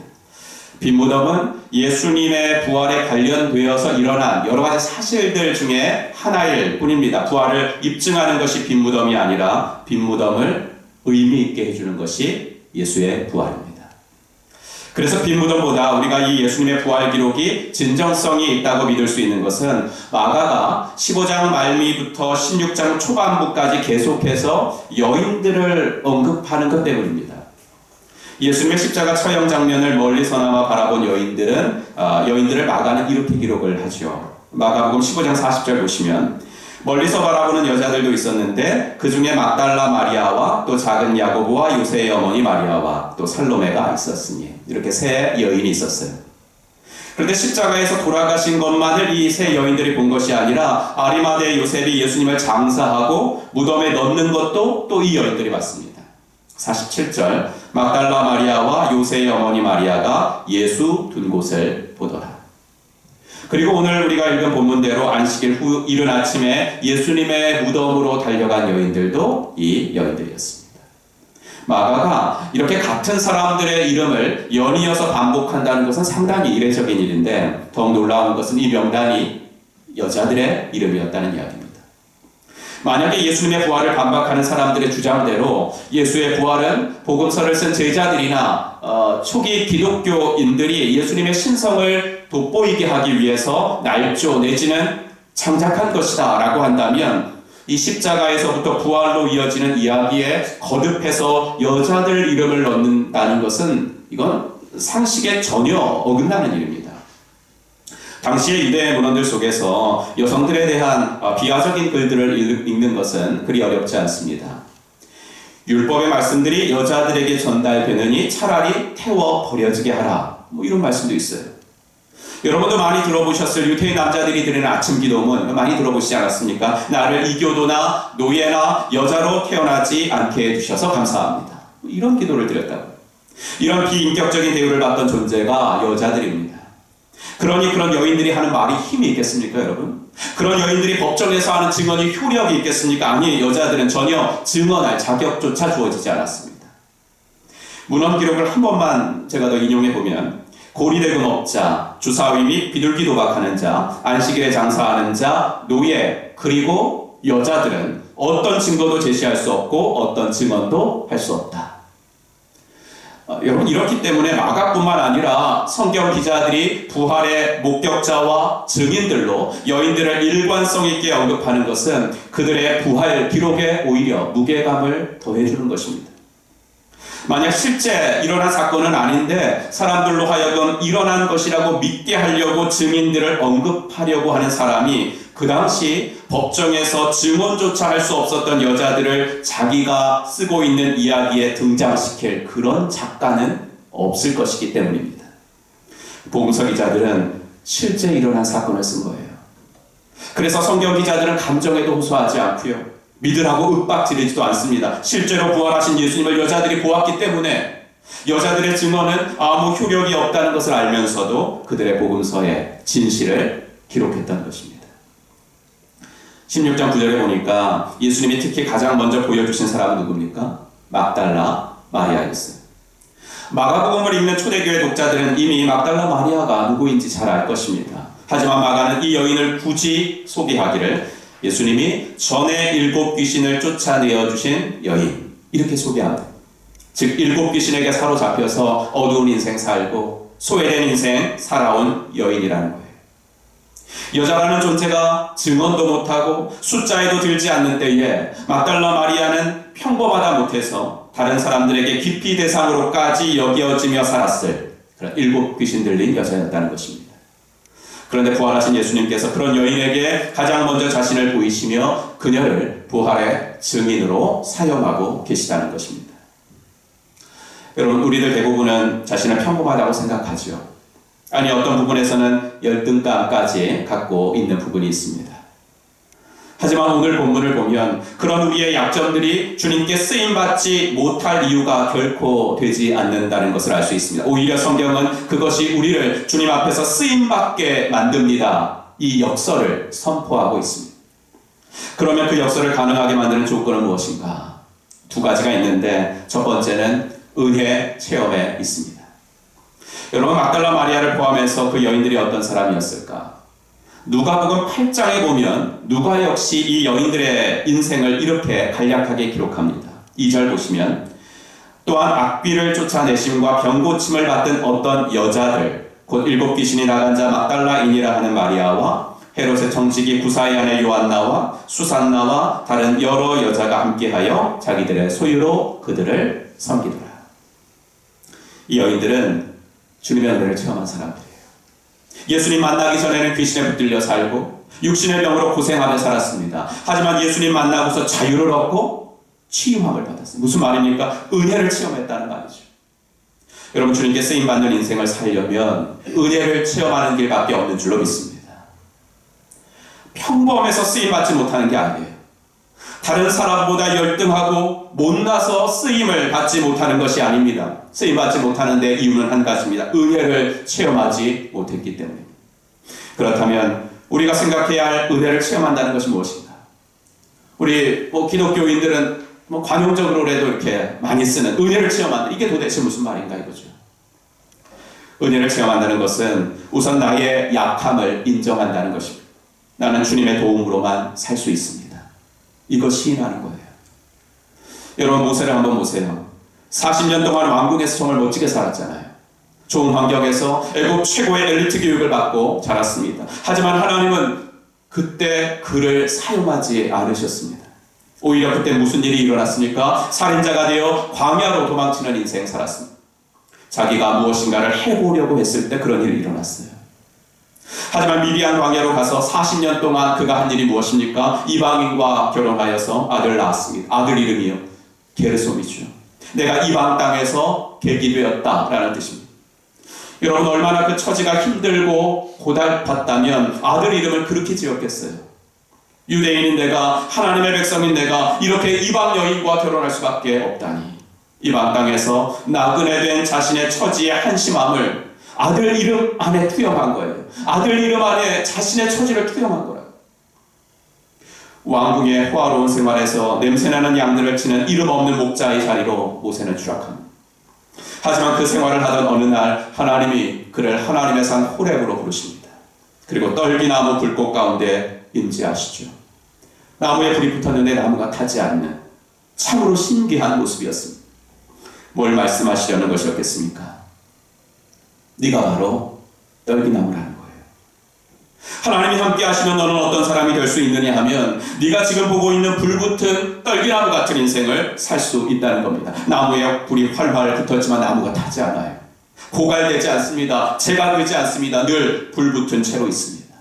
빈 무덤은 예수님의 부활에 관련되어서 일어난 여러 가지 사실들 중에 하나일 뿐입니다. 부활을 입증하는 것이 빈 무덤이 아니라 빈 무덤을 의미 있게 해주는 것이 예수의 부활입니다. 그래서 빈 무덤보다 우리가 이 예수님의 부활 기록이 진정성이 있다고 믿을 수 있는 것은 마가가 15장 말미부터 16장 초반부까지 계속해서 여인들을 언급하는 것 때문입니다. 예수님의 십자가 처형 장면을 멀리서나마 바라본 여인들을 마가는 이렇게 기록을 하죠. 마가복음 15장 40절 보시면 멀리서 바라보는 여자들도 있었는데 그 중에 막달라 마리아와 또 작은 야고보와 요새의 어머니 마리아와 또 살로메가 있었으니 이렇게 세 여인이 있었어요. 그런데 십자가에서 돌아가신 것만을 이 세 여인들이 본 것이 아니라 아리마대 요셉이 예수님을 장사하고 무덤에 넣는 것도 또 이 여인들이 봤습니다. 47절 막달라 마리아와 요새의 어머니 마리아가 예수 둔 곳을 보더라. 그리고 오늘 우리가 읽은 본문대로 안식일 후 이른 아침에 예수님의 무덤으로 달려간 여인들도 이 여인들이었습니다. 마가가 이렇게 같은 사람들의 이름을 연이어서 반복한다는 것은 상당히 이례적인 일인데 더욱 놀라운 것은 이 명단이 여자들의 이름이었다는 이야기입니다. 만약에 예수님의 부활을 반박하는 사람들의 주장대로 예수의 부활은 복음서를 쓴 제자들이나 초기 기독교인들이 예수님의 신성을 돋보이게 하기 위해서 날조 내지는 창작한 것이다 라고 한다면 이 십자가에서부터 부활로 이어지는 이야기에 거듭해서 여자들 이름을 넣는다는 것은 이건 상식에 전혀 어긋나는 일입니다. 당시의 유대 문헌들 속에서 여성들에 대한 비하적인 글들을 읽는 것은 그리 어렵지 않습니다. 율법의 말씀들이 여자들에게 전달되느니 차라리 태워 버려지게 하라. 이런 말씀도 있어요. 여러분도 많이 들어보셨을 유태인 남자들이 드리는 아침 기도문 많이 들어보시지 않았습니까? 나를 이교도나 노예나 여자로 태어나지 않게 해주셔서 감사합니다. 이런 기도를 드렸다고. 이런 비인격적인 대우를 받던 존재가 여자들입니다. 그러니 그런 여인들이 하는 말이 힘이 있겠습니까, 여러분? 그런 여인들이 법정에서 하는 증언이 효력이 있겠습니까? 아니, 여자들은 전혀 증언할 자격조차 주어지지 않았습니다. 문헌 기록을 한 번만 제가 더 인용해 보면 고리대금 업자, 주사위 및 비둘기 도박하는 자, 안식일에 장사하는 자, 노예, 그리고 여자들은 어떤 증거도 제시할 수 없고 어떤 증언도 할 수 없다. 여러분, 이렇기 때문에 마가뿐만 아니라 성경 기자들이 부활의 목격자와 증인들로 여인들을 일관성 있게 언급하는 것은 그들의 부활 기록에 오히려 무게감을 더해주는 것입니다. 만약 실제 일어난 사건은 아닌데 사람들로 하여금 일어난 것이라고 믿게 하려고 증인들을 언급하려고 하는 사람이 그 당시 법정에서 증언조차 할 수 없었던 여자들을 자기가 쓰고 있는 이야기에 등장시킬 그런 작가는 없을 것이기 때문입니다. 복음서 기자들은 실제 일어난 사건을 쓴 거예요. 그래서 성경 기자들은 감정에도 호소하지 않고요. 믿으라고 윽박지르지도 않습니다. 실제로 부활하신 예수님을 여자들이 보았기 때문에 여자들의 증언은 아무 효력이 없다는 것을 알면서도 그들의 복음서에 진실을 기록했던 것입니다. 16장 9절에 보니까 예수님이 특히 가장 먼저 보여주신 사람은 누굽니까? 막달라 마리아였어요. 마가복음을 읽는 초대교회 독자들은 이미 막달라 마리아가 누구인지 잘 알 것입니다. 하지만 마가는 이 여인을 굳이 소개하기를 예수님이 전에 7 귀신을 쫓아내어 주신 여인 이렇게 소개합니다. 즉 7 귀신에게 사로잡혀서 어두운 인생 살고 소외된 인생 살아온 여인이라는 거예요. 여자라는 존재가 증언도 못하고 숫자에도 들지 않는 때에 막달라 마리아는 평범하다 못해서 다른 사람들에게 기피 대상으로까지 여겨지며 살았을 그런 7 귀신 들린 여자였다는 것입니다. 그런데 부활하신 예수님께서 그런 여인에게 가장 먼저 자신을 보이시며 그녀를 부활의 증인으로 사용하고 계시다는 것입니다. 여러분, 우리들 대부분은 자신을 평범하다고 생각하죠. 아니, 어떤 부분에서는 열등감까지 갖고 있는 부분이 있습니다. 하지만 오늘 본문을 보면 그런 우리의 약점들이 주님께 쓰임받지 못할 이유가 결코 되지 않는다는 것을 알 수 있습니다. 오히려 성경은 그것이 우리를 주님 앞에서 쓰임받게 만듭니다. 이 역설을 선포하고 있습니다. 그러면 그 역설을 가능하게 만드는 조건은 무엇인가? 2 가지가 있는데 첫 번째는 은혜 체험에 있습니다. 여러분, 막달라 마리아를 포함해서 그 여인들이 어떤 사람이었을까? 누가복음 8장에 보면 누가 역시 이 여인들의 인생을 이렇게 간략하게 기록합니다. 2절 보시면 또한 악귀를 쫓아내심과 병고침을 받던 어떤 여자들, 곧 7 귀신이 나간 자 막달라인이라 하는 마리아와 헤롯의 정직이 구사의 아내 요한나와 수산나와 다른 여러 여자가 함께하여 자기들의 소유로 그들을 섬기더라. 이 여인들은 주님의 은혜를 체험한 사람들이에요. 예수님 만나기 전에는 귀신에 붙들려 살고 육신의 병으로 고생하며 살았습니다. 하지만 예수님 만나고서 자유를 얻고 치유함을 받았어요. 무슨 말입니까? 은혜를 체험했다는 말이죠. 여러분, 주님께 쓰임받는 인생을 살려면 은혜를 체험하는 길밖에 없는 줄로 믿습니다. 평범해서 쓰임받지 못하는 게 아니에요. 다른 사람보다 열등하고 못나서 쓰임을 받지 못하는 것이 아닙니다. 쓰임받지 못하는 데 이유는 한 가지입니다. 은혜를 체험하지 못했기 때문입니다. 그렇다면 우리가 생각해야 할 은혜를 체험한다는 것이 무엇인가? 우리 기독교인들은 관용적으로라도 이렇게 많이 쓰는 은혜를 체험한다. 이게 도대체 무슨 말인가 이거죠. 은혜를 체험한다는 것은 우선 나의 약함을 인정한다는 것입니다. 나는 주님의 도움으로만 살 수 있습니다. 이거 시인하는 거예요. 여러분, 모세를 한번 보세요. 40년 동안 왕궁에서 정말 멋지게 살았잖아요. 좋은 환경에서 애국 최고의 엘리트 교육을 받고 자랐습니다. 하지만 하나님은 그때 그를 사용하지 않으셨습니다. 오히려 그때 무슨 일이 일어났습니까? 살인자가 되어 광야로 도망치는 인생 살았습니다. 자기가 무엇인가를 해보려고 했을 때 그런 일이 일어났어요. 하지만 미디안 광야로 가서 40년 동안 그가 한 일이 무엇입니까? 이방인과 결혼하여서 아들을 낳았습니다. 아들 이름이요, 게르솜이죠. 내가 이방 땅에서 객이 되었다라는 뜻입니다. 여러분, 얼마나 그 처지가 힘들고 고달팠다면 아들 이름을 그렇게 지었겠어요. 유대인인 내가, 하나님의 백성인 내가 이렇게 이방 여인과 결혼할 수밖에 없다니. 이방 땅에서 나그네 된 자신의 처지의 한심함을 아들 이름 안에 투영한 거예요. 아들 이름 안에 자신의 처지를 투영한 거라고. 왕궁의 호화로운 생활에서 냄새나는 양들을 치는 이름 없는 목자의 자리로 모세는 추락합니다. 하지만 그 생활을 하던 어느 날 하나님이 그를 하나님의 산 호렙으로 부르십니다. 그리고 떨기나무 불꽃 가운데 임재하시죠. 나무에 불이 붙었는데 나무가 타지 않는 참으로 신기한 모습이었습니다. 뭘 말씀하시려는 것이었겠습니까? 네가 바로 떨기나무라는 거예요. 하나님이 함께 하시면 너는 어떤 사람이 될 수 있느냐 하면 네가 지금 보고 있는 불붙은 떨기나무 같은 인생을 살 수 있다는 겁니다. 나무에 불이 활활 붙었지만 나무가 타지 않아요. 고갈되지 않습니다. 재가되지 않습니다. 늘 불붙은 채로 있습니다.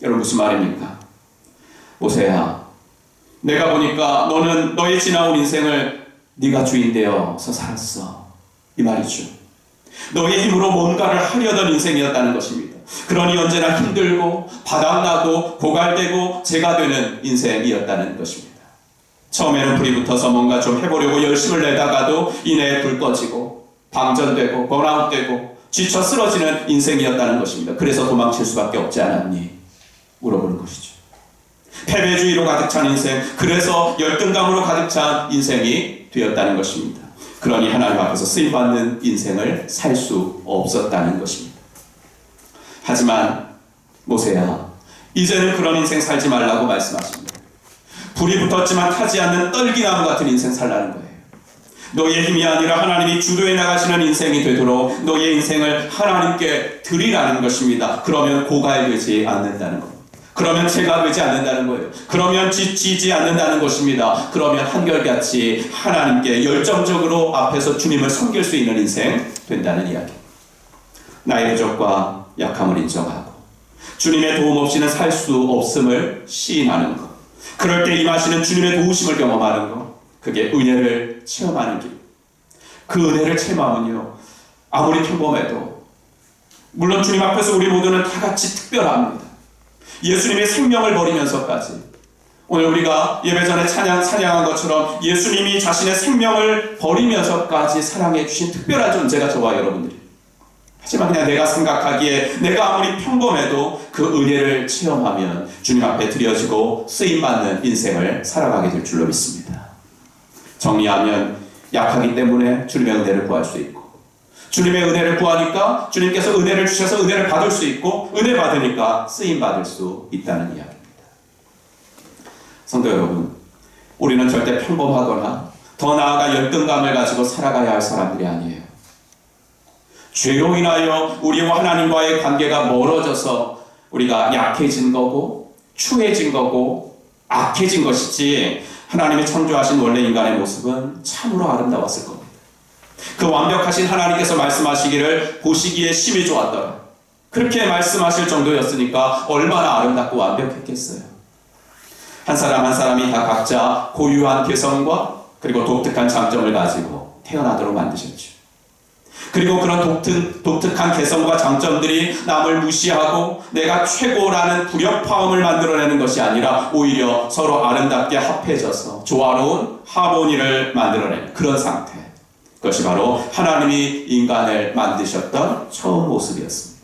여러분, 무슨 말입니까? 모세야, 내가 보니까 너는 너의 지나온 인생을 네가 주인 되어서 살았어. 이 말이죠. 너의 힘으로 뭔가를 하려던 인생이었다는 것입니다. 그러니 언제나 힘들고 바닥나고 고갈되고 재가 되는 인생이었다는 것입니다. 처음에는 불이 붙어서 뭔가 좀 해보려고 열심을 내다가도 이내에 불 꺼지고 방전되고 번아웃되고 지쳐 쓰러지는 인생이었다는 것입니다. 그래서 도망칠 수밖에 없지 않았니? 물어보는 것이죠. 패배주의로 가득 찬 인생, 그래서 열등감으로 가득 찬 인생이 되었다는 것입니다. 그러니 하나님 앞에서 쓰임받는 인생을 살 수 없었다는 것입니다. 하지만 모세야, 이제는 그런 인생 살지 말라고 말씀하십니다. 불이 붙었지만 타지 않는 떨기나무 같은 인생 살라는 거예요. 너의 힘이 아니라 하나님이 주도해 나가시는 인생이 되도록 너의 인생을 하나님께 드리라는 것입니다. 그러면 고갈되지 않는다는 겁니다. 그러면 재가 되지 않는다는 거예요. 그러면 지치지 않는다는 것입니다. 그러면 한결같이 하나님께 열정적으로 앞에서 주님을 섬길 수 있는 인생 된다는 이야기. 나의 부족과 약함을 인정하고 주님의 도움 없이는 살 수 없음을 시인하는 것. 그럴 때 임하시는 주님의 도우심을 경험하는 것. 그게 은혜를 체험하는 길. 그 은혜를 체험하면요, 아무리 평범해도, 물론 주님 앞에서 우리 모두는 다 같이 특별합니다. 예수님의 생명을 버리면서까지, 오늘 우리가 예배 전에 찬양한 것처럼 예수님이 자신의 생명을 버리면서까지 사랑해 주신 특별한 존재가 저와 여러분들이. 하지만 그냥 내가 생각하기에 내가 아무리 평범해도 그 은혜를 체험하면 주님 앞에 드려지고 쓰임받는 인생을 살아가게 될 줄로 믿습니다. 정리하면 약하기 때문에 주님의 은혜를 구할 수 있고, 주님의 은혜를 구하니까 주님께서 은혜를 주셔서 은혜를 받을 수 있고, 은혜 받으니까 쓰임 받을 수 있다는 이야기입니다. 성도 여러분, 우리는 절대 평범하거나 더 나아가 열등감을 가지고 살아가야 할 사람들이 아니에요. 죄로 인하여 우리와 하나님과의 관계가 멀어져서 우리가 약해진 거고 추해진 거고 악해진 것이지, 하나님의 창조하신 원래 인간의 모습은 참으로 아름다웠을 겁니다. 그 완벽하신 하나님께서 말씀하시기를 보시기에 심히 좋았더라. 그렇게 말씀하실 정도였으니까 얼마나 아름답고 완벽했겠어요. 한 사람 한 사람이 다 각자 고유한 개성과 그리고 독특한 장점을 가지고 태어나도록 만드셨죠. 그리고 그런 독특한 개성과 장점들이 남을 무시하고 내가 최고라는 불협화음을 만들어내는 것이 아니라 오히려 서로 아름답게 합해져서 조화로운 하모니를 만들어내는 그런 상태. 그것이 바로 하나님이 인간을 만드셨던 처음 모습이었습니다.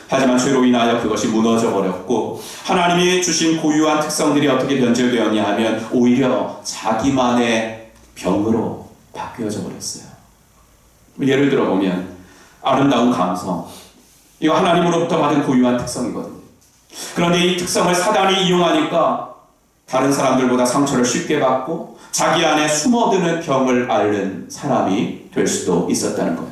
하지만 죄로 인하여 그것이 무너져 버렸고, 하나님이 주신 고유한 특성들이 어떻게 변질되었냐 하면 오히려 자기만의 병으로 바뀌어져 버렸어요. 예를 들어 보면 아름다운 감성, 이거 하나님으로부터 받은 고유한 특성이거든요. 그런데 이 특성을 사단이 이용하니까 다른 사람들보다 상처를 쉽게 받고 자기 안에 숨어드는 병을 앓는 사람이 될 수도 있었다는 거예요.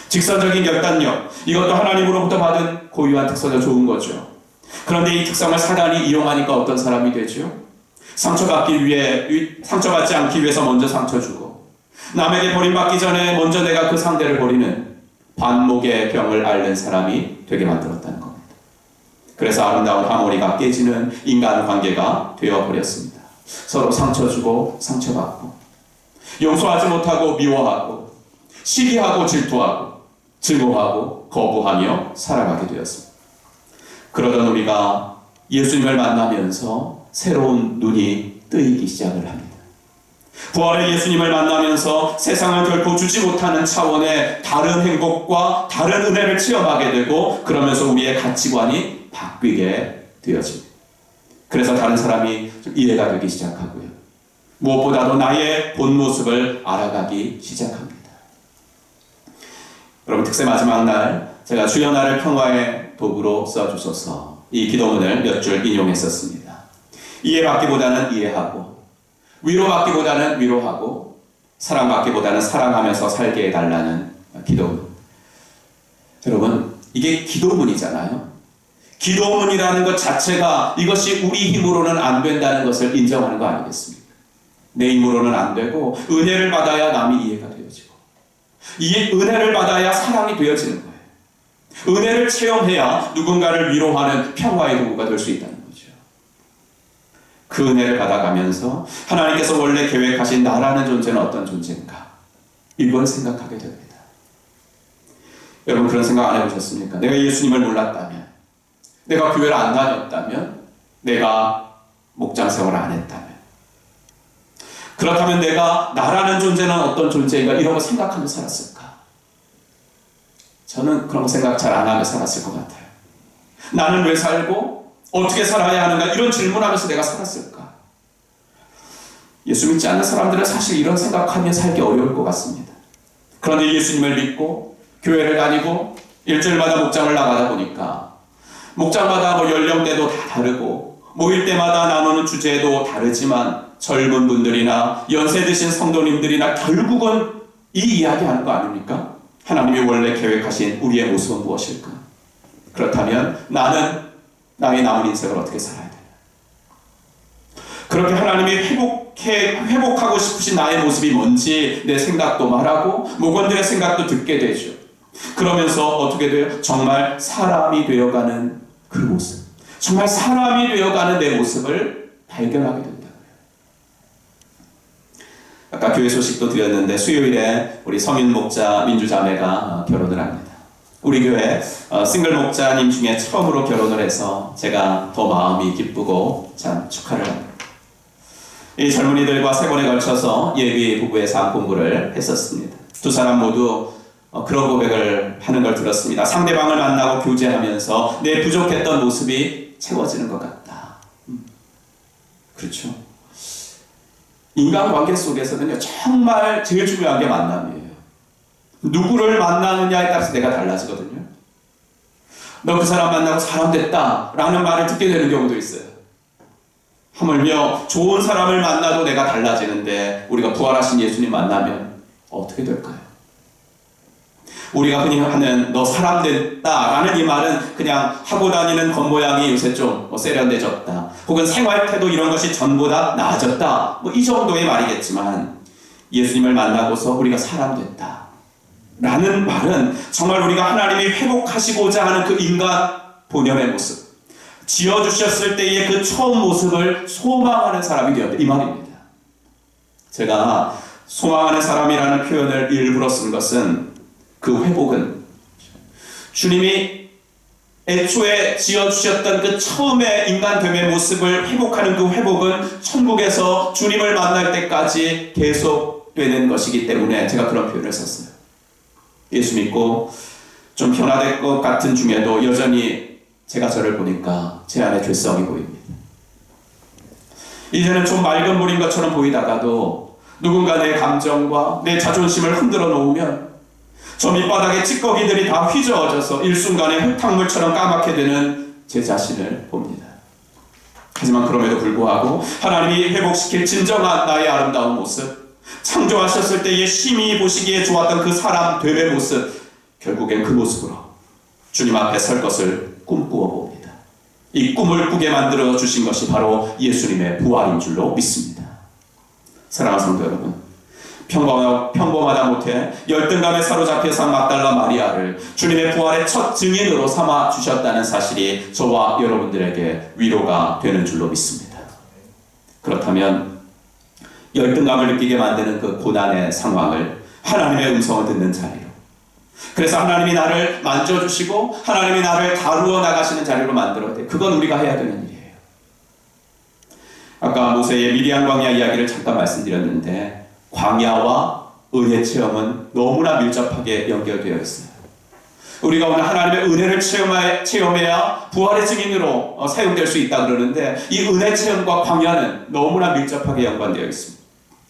직선적인 결단력, 이것도 하나님으로부터 받은 고유한 특성이 좋은 거죠. 그런데 이 특성을 사단이 이용하니까 어떤 사람이 되죠? 상처받지 않기 위해서 먼저 상처 주고, 남에게 버림받기 전에 먼저 내가 그 상대를 버리는 반목의 병을 앓는 사람이 되게 만들었다는 겁니다. 그래서 아름다운 하모니가 깨지는 인간관계가 되어버렸습니다. 서로 상처 주고 상처받고, 용서하지 못하고 미워하고, 시기하고 질투하고, 증오하고 거부하며 살아가게 되었습니다. 그러던 우리가 예수님을 만나면서 새로운 눈이 뜨이기 시작을 합니다. 부활의 예수님을 만나면서 세상은 결코 주지 못하는 차원의 다른 행복과 다른 은혜를 체험하게 되고, 그러면서 우리의 가치관이 바뀌게 되어집니다. 그래서 다른 사람이 좀 이해가 되기 시작하고요. 무엇보다도 나의 본 모습을 알아가기 시작합니다. 여러분, 특세 마지막 날 제가 주여 나를 평화의 도구로 써주소서, 이 기도문을 몇 줄 인용했었습니다. 이해받기보다는 이해하고, 위로받기보다는 위로하고, 사랑받기보다는 사랑하면서 살게 해달라는 기도문. 여러분, 이게 기도문이잖아요. 기도문이라는 것 자체가 이것이 우리 힘으로는 안 된다는 것을 인정하는 거 아니겠습니까? 내 힘으로는 안 되고 은혜를 받아야 남이 이해가 되어지고, 이 은혜를 받아야 사랑이 되어지는 거예요. 은혜를 체험해야 누군가를 위로하는 평화의 도구가 될 수 있다는 거죠. 그 은혜를 받아가면서 하나님께서 원래 계획하신 나라는 존재는 어떤 존재인가, 이걸 생각하게 됩니다. 여러분, 그런 생각 안 해보셨습니까? 내가 예수님을 몰랐다면, 내가 교회를 안 다녔다면, 내가 목장 생활을 안 했다면, 그렇다면 내가 나라는 존재는 어떤 존재인가, 이런 거 생각하며 살았을까? 저는 그런 거 생각 잘 안 하며 살았을 것 같아요. 나는 왜 살고 어떻게 살아야 하는가, 이런 질문하면서 내가 살았을까? 예수 믿지 않는 사람들은 사실 이런 생각하며 살기 어려울 것 같습니다. 그런데 예수님을 믿고 교회를 다니고 일주일마다 목장을 나가다 보니까 목장마다 연령대도 다 다르고 모일 때마다 나누는 주제도 다르지만 젊은 분들이나 연세 드신 성도님들이나 결국은 이 이야기 하는 거 아닙니까? 하나님이 원래 계획하신 우리의 모습은 무엇일까? 그렇다면 나는 나의 남은 인생을 어떻게 살아야 되나? 그렇게 하나님이 회복하고 싶으신 나의 모습이 뭔지 내 생각도 말하고 목원들의 생각도 듣게 되죠. 그러면서 어떻게 돼요? 정말 사람이 되어가는 그 모습, 정말 사람이 되어가는 내 모습을 발견하게 된다. 아까 교회 소식도 드렸는데 수요일에 우리 성인 목자 민주자매가 결혼을 합니다. 우리 교회 싱글 목자님 중에 처음으로 결혼을 해서 제가 더 마음이 기쁘고 참 축하를 합니다. 이 젊은이들과 3번에 걸쳐서 예비 부부의 삶 공부를 했었습니다. 두 사람 모두 그런 고백을 하는 걸 들었습니다. 상대방을 만나고 교제하면서 내 부족했던 모습이 채워지는 것 같다. 그렇죠. 인간관계 속에서는요, 정말 제일 중요한 게 만남이에요. 누구를 만나느냐에 따라서 내가 달라지거든요. 너 그 사람 만나고 사람 됐다 라는 말을 듣게 되는 경우도 있어요. 하물며 좋은 사람을 만나도 내가 달라지는데 우리가 부활하신 예수님 만나면 어떻게 될까요? 우리가 흔히 하는 너 사람 됐다라는 이 말은 그냥 하고 다니는 겉모양이 요새 좀 세련돼졌다, 혹은 생활태도 이런 것이 전보다 나아졌다, 이 정도의 말이겠지만, 예수님을 만나고서 우리가 사람 됐다 라는 말은 정말 우리가 하나님이 회복하시고자 하는 그 인간 본연의 모습, 지어주셨을 때의 그 처음 모습을 소망하는 사람이 되었다, 이 말입니다. 제가 소망하는 사람이라는 표현을 일부러 쓴 것은, 그 회복은 주님이 애초에 지어주셨던 그 처음의 인간됨의 모습을 회복하는 그 회복은 천국에서 주님을 만날 때까지 계속되는 것이기 때문에 제가 그런 표현을 썼어요. 예수 믿고 좀 변화될 것 같은 중에도 여전히 제가 저를 보니까 제 안에 죄성이 보입니다. 이제는 좀 맑은 물인 것처럼 보이다가도 누군가 내 감정과 내 자존심을 흔들어 놓으면 저 밑바닥에 찌꺼기들이 다 휘저어져서 일순간에 흙탕물처럼 까맣게 되는 제 자신을 봅니다. 하지만 그럼에도 불구하고 하나님이 회복시킬 진정한 나의 아름다운 모습, 창조하셨을 때의 심히 보시기에 좋았던 그 사람 됨의 모습, 결국엔 그 모습으로 주님 앞에 설 것을 꿈꾸어 봅니다. 이 꿈을 꾸게 만들어 주신 것이 바로 예수님의 부활인 줄로 믿습니다. 사랑하는 성도 여러분, 평범하다 못해 열등감에 사로잡혀 산 막달라 마리아를 주님의 부활의 첫 증인으로 삼아 주셨다는 사실이 저와 여러분들에게 위로가 되는 줄로 믿습니다. 그렇다면 열등감을 느끼게 만드는 그 고난의 상황을 하나님의 음성을 듣는 자리로, 그래서 하나님이 나를 만져주시고 하나님이 나를 다루어 나가시는 자리로 만들어야 돼. 그건 우리가 해야 되는 일이에요. 아까 모세의 미디안 광야 이야기를 잠깐 말씀드렸는데, 광야와 은혜 체험은 너무나 밀접하게 연결되어 있어요. 우리가 오늘 하나님의 은혜를 체험해야 부활의 증인으로 사용될 수 있다 그러는데, 이 은혜 체험과 광야는 너무나 밀접하게 연관되어 있습니다.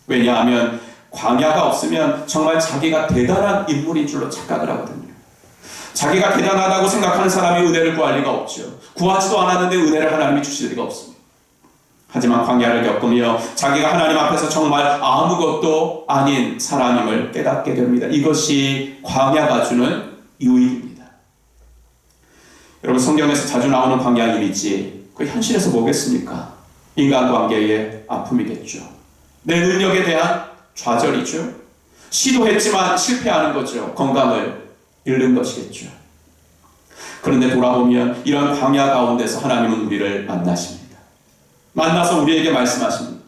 왜냐하면 광야가 없으면 정말 자기가 대단한 인물인 줄로 착각을 하거든요. 자기가 대단하다고 생각하는 사람이 은혜를 구할 리가 없죠. 구하지도 않았는데 은혜를 하나님이 주실 리가 없습니다. 하지만 광야를 겪으며 자기가 하나님 앞에서 정말 아무것도 아닌 사람임을 깨닫게 됩니다. 이것이 광야가 주는 유익입니다. 여러분, 성경에서 자주 나오는 광야 이미지, 그 현실에서 뭐겠습니까? 인간관계의 아픔이겠죠. 내 능력에 대한 좌절이죠. 시도했지만 실패하는 거죠. 건강을 잃는 것이겠죠. 그런데 돌아보면 이런 광야 가운데서 하나님은 우리를 만나십니다. 만나서 우리에게 말씀하십니다.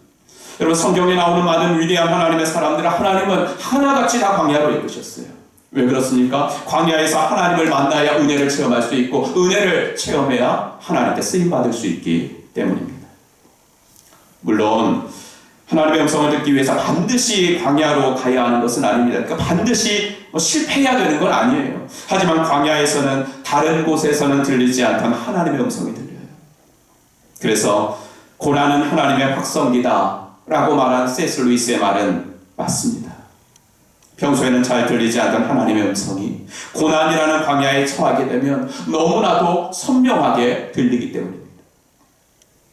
여러분, 성경에 나오는 많은 위대한 하나님의 사람들은 하나님은 하나같이 다 광야로 이끄셨어요. 왜 그렇습니까? 광야에서 하나님을 만나야 은혜를 체험할 수 있고, 은혜를 체험해야 하나님께 쓰임받을 수 있기 때문입니다. 물론 하나님의 음성을 듣기 위해서 반드시 광야로 가야 하는 것은 아닙니다. 그러니까 반드시 실패해야 되는 건 아니에요. 하지만 광야에서는 다른 곳에서는 들리지 않던 하나님의 음성이 들려요. 그래서 고난은 하나님의 확성기다 라고 말한 C.S. 루이스의 말은 맞습니다. 평소에는 잘 들리지 않던 하나님의 음성이 고난이라는 광야에 처하게 되면 너무나도 선명하게 들리기 때문입니다.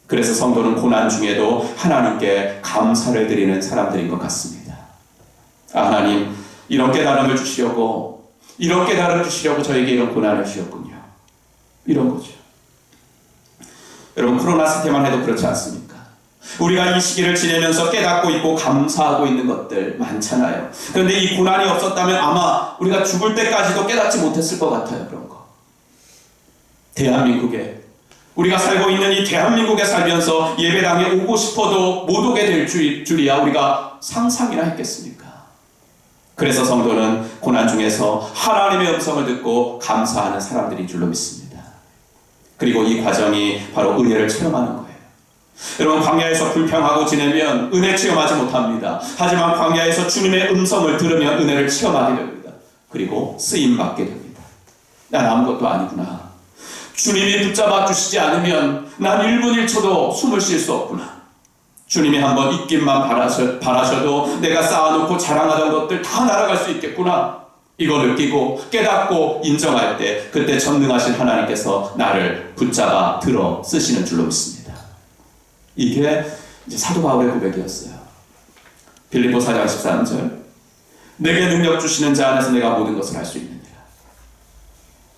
그래서 성도는 고난 중에도 하나님께 감사를 드리는 사람들인 것 같습니다. 하나님, 이런 깨달음을 주시려고, 이런 깨달음을 주시려고 저에게 이런 고난을 주셨군요. 이런 거죠. 여러분, 코로나 사태만 해도 그렇지 않습니까? 우리가 이 시기를 지내면서 깨닫고 있고 감사하고 있는 것들 많잖아요. 그런데 이 고난이 없었다면 아마 우리가 죽을 때까지도 깨닫지 못했을 것 같아요. 그런 거. 대한민국에, 우리가 살고 있는 이 대한민국에 살면서 예배당에 오고 싶어도 못 오게 될 줄이야 우리가 상상이나 했겠습니까? 그래서 성도는 고난 중에서 하나님의 음성을 듣고 감사하는 사람들인 줄로 믿습니다. 그리고 이 과정이 바로 은혜를 체험하는 거예요. 여러분, 광야에서 불평하고 지내면 은혜 체험하지 못합니다. 하지만 광야에서 주님의 음성을 들으면 은혜를 체험하게 됩니다. 그리고 쓰임받게 됩니다. 난 아무것도 아니구나. 주님이 붙잡아 주시지 않으면 난 1분 1초도 숨을 쉴 수 없구나. 주님이 한번 있기만 바라셔도 내가 쌓아놓고 자랑하던 것들 다 날아갈 수 있겠구나. 이거 느끼고 깨닫고 인정할 때, 그때 전능하신 하나님께서 나를 붙잡아 들어 쓰시는 줄로 믿습니다. 이게 이제 사도 바울의 고백이었어요. 빌립보 4장 13절, 내게 능력 주시는 자 안에서 내가 모든 것을 할 수 있느니라.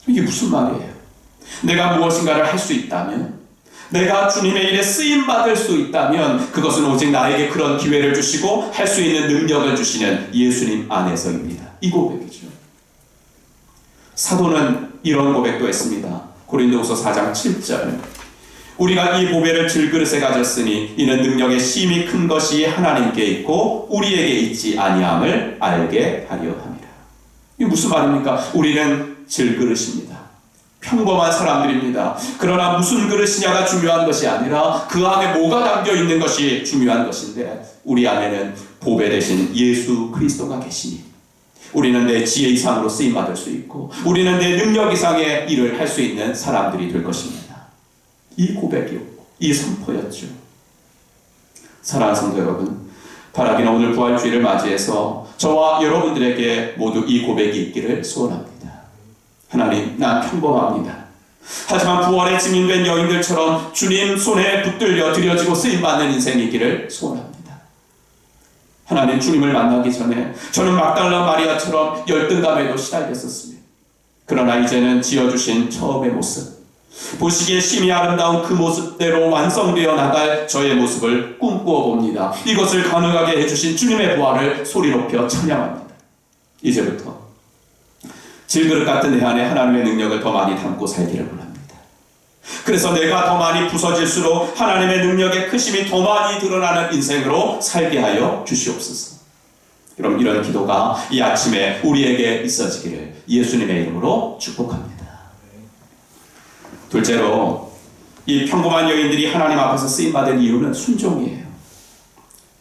이게 무슨 말이에요? 내가 무엇인가를 할 수 있다면, 내가 주님의 일에 쓰임받을 수 있다면 그것은 오직 나에게 그런 기회를 주시고 할 수 있는 능력을 주시는 예수님 안에서입니다. 이 고백이죠. 사도는 이런 고백도 했습니다. 고린도후서 4장 7절, 우리가 이 보배를 질그릇에 가졌으니 이는 능력의 심히 큰 것이 하나님께 있고 우리에게 있지 아니함을 알게 하려 함이라. 이게 무슨 말입니까? 우리는 질그릇입니다. 평범한 사람들입니다. 그러나 무슨 그릇이냐가 중요한 것이 아니라 그 안에 뭐가 담겨 있는 것이 중요한 것인데, 우리 안에는 보배 대신 예수 그리스도가 계시니 우리는 내 지혜 이상으로 쓰임받을 수 있고 우리는 내 능력 이상의 일을 할 수 있는 사람들이 될 것입니다. 이 고백이었고 이 선포였죠. 사랑하는 성도 여러분, 바라기는 오늘 부활주의를 맞이해서 저와 여러분들에게 모두 이 고백이 있기를 소원합니다. 하나님, 난 평범합니다. 하지만 부활에 증인된 여인들처럼 주님 손에 붙들려 드려지고 쓰임받는 인생이기를 소원합니다. 하나님, 주님을 만나기 전에 저는 막달라 마리아처럼 열등감에도 시달렸었습니다. 그러나 이제는 지어주신 처음의 모습, 보시기에 심히 아름다운 그 모습대로 완성되어 나갈 저의 모습을 꿈꾸어 봅니다. 이것을 가능하게 해주신 주님의 부활을 소리 높여 찬양합니다. 이제부터 질그릇 같은 내 안에 하나님의 능력을 더 많이 담고 살기를 원합니다. 그래서 내가 더 많이 부서질수록 하나님의 능력의 크심이 더 많이 드러나는 인생으로 살게 하여 주시옵소서. 여러분, 이런 기도가 이 아침에 우리에게 있어지기를 예수님의 이름으로 축복합니다. 둘째로, 이 평범한 여인들이 하나님 앞에서 쓰임받은 이유는 순종이에요.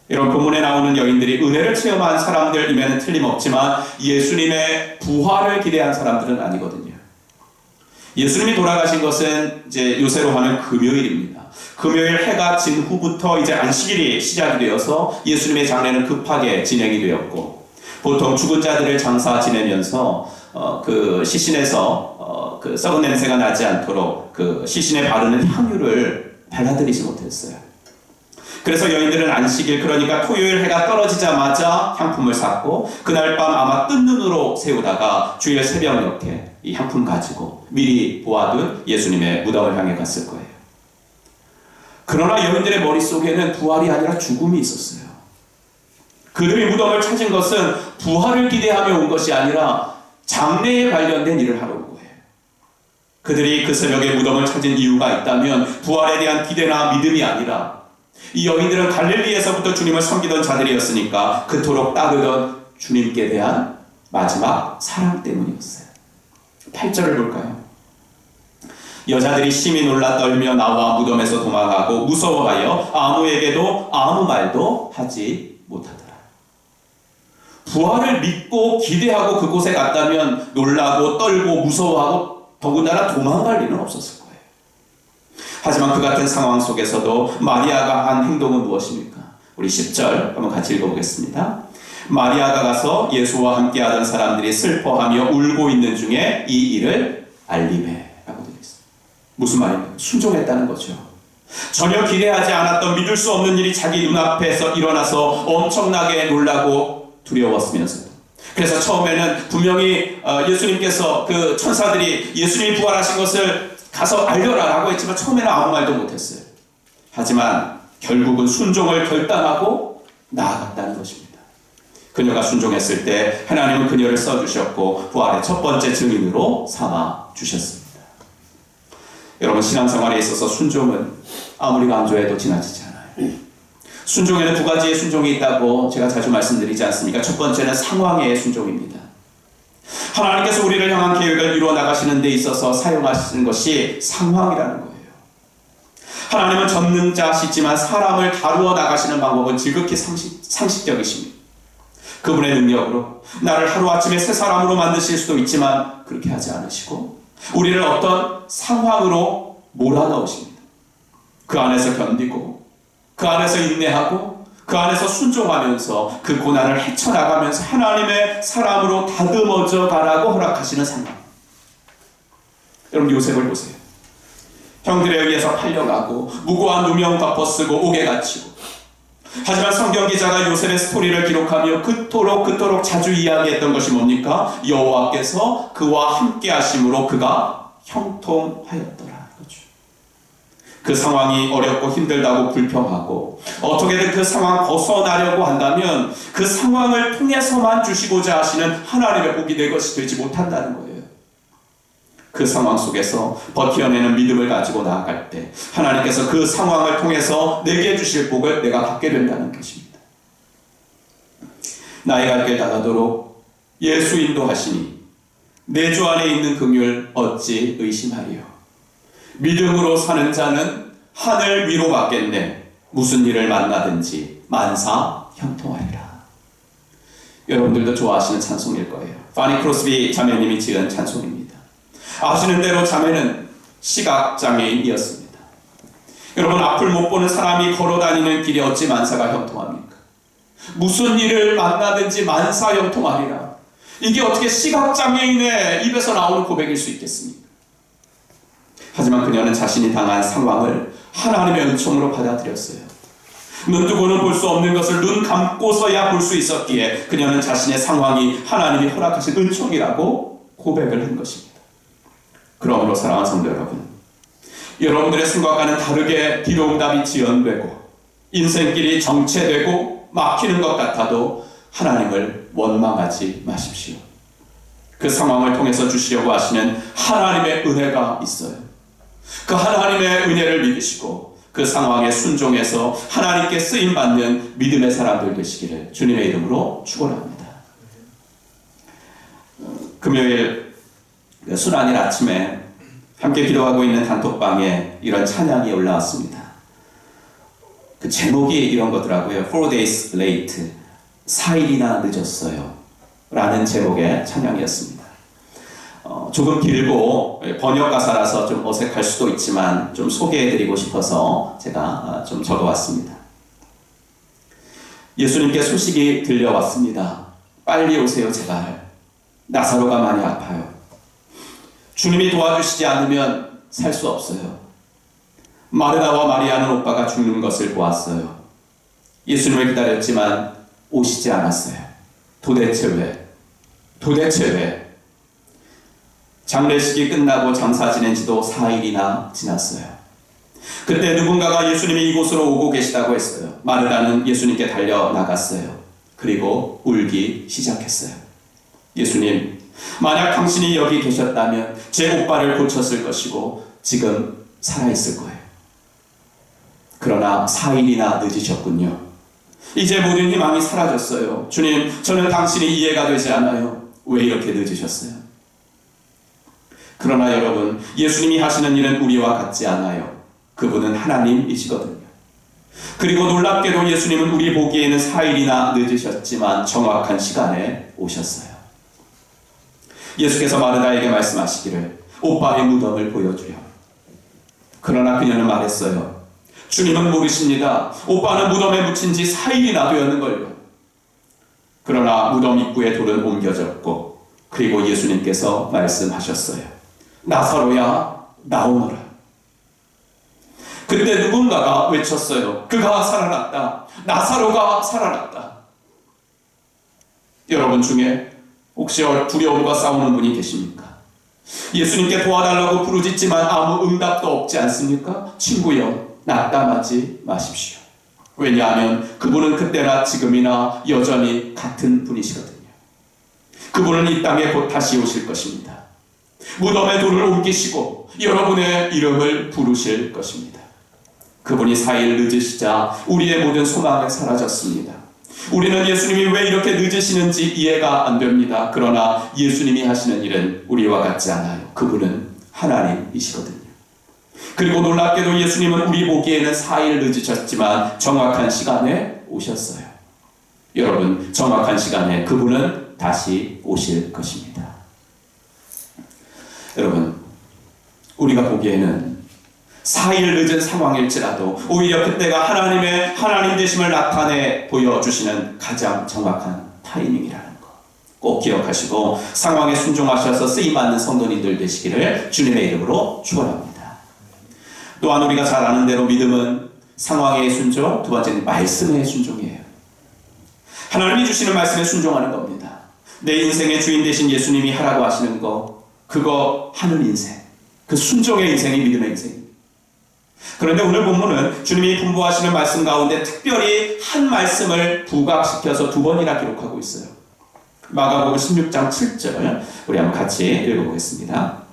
이런 본문에 나오는 여인들이 은혜를 체험한 사람들이면 틀림없지만 예수님의 부활을 기대한 사람들은 아니거든요. 예수님이 돌아가신 것은 이제 요새로 하면 금요일입니다. 금요일 해가 진 후부터 이제 안식일이 시작이 되어서 예수님의 장례는 급하게 진행이 되었고, 보통 죽은 자들을 장사 지내면서 그 시신에서 그 썩은 냄새가 나지 않도록 그 시신에 바르는 향유를 발라드리지 못했어요. 그래서 여인들은 안식일, 그러니까 토요일 해가 떨어지자마자 향품을 샀고 그날 밤 아마 뜬 눈으로 세우다가 주일 새벽녘에 이 향품 가지고 미리 보아둔 예수님의 무덤을 향해 갔을 거예요. 그러나 여인들의 머릿속에는 부활이 아니라 죽음이 있었어요. 그들이 무덤을 찾은 것은 부활을 기대하며 온 것이 아니라 장래에 관련된 일을 하러 온 거예요. 그들이 그 새벽에 무덤을 찾은 이유가 있다면 부활에 대한 기대나 믿음이 아니라, 이 여인들은 갈릴리에서부터 주님을 섬기던 자들이었으니까 그토록 따르던 주님께 대한 마지막 사랑 때문이었어요. 8절을 볼까요? 여자들이 심히 놀라 떨며 나와 무덤에서 도망가고 무서워하여 아무에게도 아무 말도 하지 못하더라. 부활을 믿고 기대하고 그곳에 갔다면 놀라고 떨고 무서워하고 더군다나 도망갈 일은 없었을 거예요. 하지만 그 같은 상황 속에서도 마리아가 한 행동은 무엇입니까? 우리 10절 한번 같이 읽어보겠습니다. 마리아가 가서 예수와 함께하던 사람들이 슬퍼하며 울고 있는 중에 이 일을 알림해 라고 되어 있습니다. 무슨 말입니까? 순종했다는 거죠. 전혀 기대하지 않았던, 믿을 수 없는 일이 자기 눈앞에서 일어나서 엄청나게 놀라고 두려웠으면서도, 그래서 처음에는 분명히 예수님께서 그 천사들이 예수님이 부활하신 것을 가서 알려라 라고 했지만 처음에는 아무 말도 못했어요. 하지만 결국은 순종을 결단하고 나아갔다는 것입니다. 그녀가 순종했을 때 하나님은 그녀를 써주셨고 부활의 첫 번째 증인으로 삼아 주셨습니다. 여러분, 신앙생활에 있어서 순종은 아무리 강조해도 지나치지 않아요. 순종에는 두 가지의 순종이 있다고 제가 자주 말씀드리지 않습니까? 첫 번째는 상황의 순종입니다. 하나님께서 우리를 향한 계획을 이루어 나가시는 데 있어서 사용하시는 것이 상황이라는 거예요. 하나님은 전능자시지만 사람을 다루어 나가시는 방법은 지극히 상식적이십니다. 그분의 능력으로 나를 하루아침에 새 사람으로 만드실 수도 있지만 그렇게 하지 않으시고 우리를 어떤 상황으로 몰아넣으십니다. 그 안에서 견디고 그 안에서 인내하고 그 안에서 순종하면서 그 고난을 헤쳐나가면서 하나님의 사람으로 다듬어져 가라고 허락하시는 상황. 여러분, 요셉을 보세요. 형들에 의해서 팔려가고 무고한 누명 덮어쓰고 옥에 갇히고, 하지만 성경 기자가 요셉의 스토리를 기록하며 그토록 자주 이야기했던 것이 뭡니까? 여호와께서 그와 함께 하심으로 그가 형통하였더라. 그렇죠. 그 상황이 어렵고 힘들다고 불평하고 어떻게든 그 상황 벗어나려고 한다면 그 상황을 통해서만 주시고자 하시는 하나님의 복이 내 것이 되지 못한다는 거예요. 그 상황 속에서 버텨내는 믿음을 가지고 나아갈 때 하나님께서 그 상황을 통해서 내게 주실 복을 내가 받게 된다는 것입니다. 나이가 꽤 다가도록 예수 인도하시니 내 주 안에 있는 긍휼 어찌 의심하리요. 믿음으로 사는 자는 하늘 위로 받겠네. 무슨 일을 만나든지 만사 형통하리라. 여러분들도 좋아하시는 찬송일 거예요. 파니 크로스비 자매님이 지은 찬송입니다. 아시는 대로 자매는 시각장애인이었습니다. 여러분, 앞을 못 보는 사람이 걸어다니는 길이 어찌 만사가 형통합니까? 무슨 일을 만나든지 만사 형통하리라. 이게 어떻게 시각장애인의 입에서 나오는 고백일 수 있겠습니까? 하지만 그녀는 자신이 당한 상황을 하나님의 은총으로 받아들였어요. 눈 뜨고는 볼 수 없는 것을 눈 감고서야 볼 수 있었기에 그녀는 자신의 상황이 하나님이 허락하신 은총이라고 고백을 한 것입니다. 그러므로 사랑하는 성도 여러분, 여러분들의 생각과는 다르게 기도응답이 지연되고 인생길이 정체되고 막히는 것 같아도 하나님을 원망하지 마십시오. 그 상황을 통해서 주시려고 하시는 하나님의 은혜가 있어요. 그 하나님의 은혜를 믿으시고 그 상황에 순종해서 하나님께 쓰임받는 믿음의 사람들 되시기를 주님의 이름으로 축원합니다. 금요일 순환일 아침에 함께 기도하고 있는 단톡방에 이런 찬양이 올라왔습니다. 그 제목이 이런 거더라고요. 4 days late, 4일이나 늦었어요 라는 제목의 찬양이었습니다. 조금 길고 번역 가사라서 좀 어색할 수도 있지만 좀 소개해드리고 싶어서 제가 좀 적어왔습니다. 예수님께 소식이 들려왔습니다. 빨리 오세요 제발. 나사로가 많이 아파요. 주님이 도와주시지 않으면 살 수 없어요. 마르다와 마리아는 오빠가 죽는 것을 보았어요. 예수님을 기다렸지만 오시지 않았어요. 도대체 왜? 장례식이 끝나고 장사 지낸 지도 4일이나 지났어요. 그때 누군가가 예수님이 이곳으로 오고 계시다고 했어요. 마르다는 예수님께 달려나갔어요. 그리고 울기 시작했어요. 예수님, 만약 당신이 여기 계셨다면 제 오빠를 고쳤을 것이고 지금 살아있을 거예요. 그러나 4일이나 늦으셨군요. 이제 모든 희망이 사라졌어요. 주님, 저는 당신이 이해가 되지 않아요. 왜 이렇게 늦으셨어요? 그러나 여러분, 예수님이 하시는 일은 우리와 같지 않아요. 그분은 하나님이시거든요. 그리고 놀랍게도 예수님은 우리 보기에는 4일이나 늦으셨지만 정확한 시간에 오셨어요. 예수께서 마르다에게 말씀하시기를 오빠의 무덤을 보여주려. 그러나 그녀는 말했어요. 주님은 모르십니다. 오빠는 무덤에 묻힌 지 4일이나 되었는걸요. 그러나 무덤 입구에 돌은 옮겨졌고 그리고 예수님께서 말씀하셨어요. 나사로야 나오너라. 그때 누군가가 외쳤어요. 그가 살아났다. 나사로가 살아났다. 여러분 중에 혹시 두려움과 싸우는 분이 계십니까? 예수님께 도와달라고 부르짖지만 아무 응답도 없지 않습니까? 친구여, 낙담하지 마십시오. 왜냐하면 그분은 그때나 지금이나 여전히 같은 분이시거든요. 그분은 이 땅에 곧 다시 오실 것입니다. 무덤에 돌을 옮기시고 여러분의 이름을 부르실 것입니다. 그분이 4일 늦으시자 우리의 모든 소망은 사라졌습니다. 우리는 예수님이 왜 이렇게 늦으시는지 이해가 안 됩니다. 그러나 예수님이 하시는 일은 우리와 같지 않아요. 그분은 하나님이시거든요. 그리고 놀랍게도 예수님은 우리 보기에는 4일 늦으셨지만 정확한 시간에 오셨어요. 여러분, 정확한 시간에 그분은 다시 오실 것입니다. 여러분, 우리가 보기에는 4일 늦은 상황일지라도 오히려 그때가 하나님의 하나님 되심을 나타내 보여주시는 가장 정확한 타이밍이라는 거 꼭 기억하시고 상황에 순종하셔서 쓰임받는 성도님들 되시기를 주님의 이름으로 축원합니다. 또한 우리가 잘 아는 대로 믿음은 상황의 순종, 두 번째는 말씀의 순종이에요. 하나님이 주시는 말씀에 순종하는 겁니다. 내 인생의 주인 되신 예수님이 하라고 하시는 거, 그거 하는 인생, 그 순종의 인생이 믿음의 인생입니다. 그런데 오늘 본문은 주님이 분부하시는 말씀 가운데 특별히 한 말씀을 부각시켜서 두 번이나 기록하고 있어요. 마가복음 16장 7절 우리 한번 같이 읽어보겠습니다.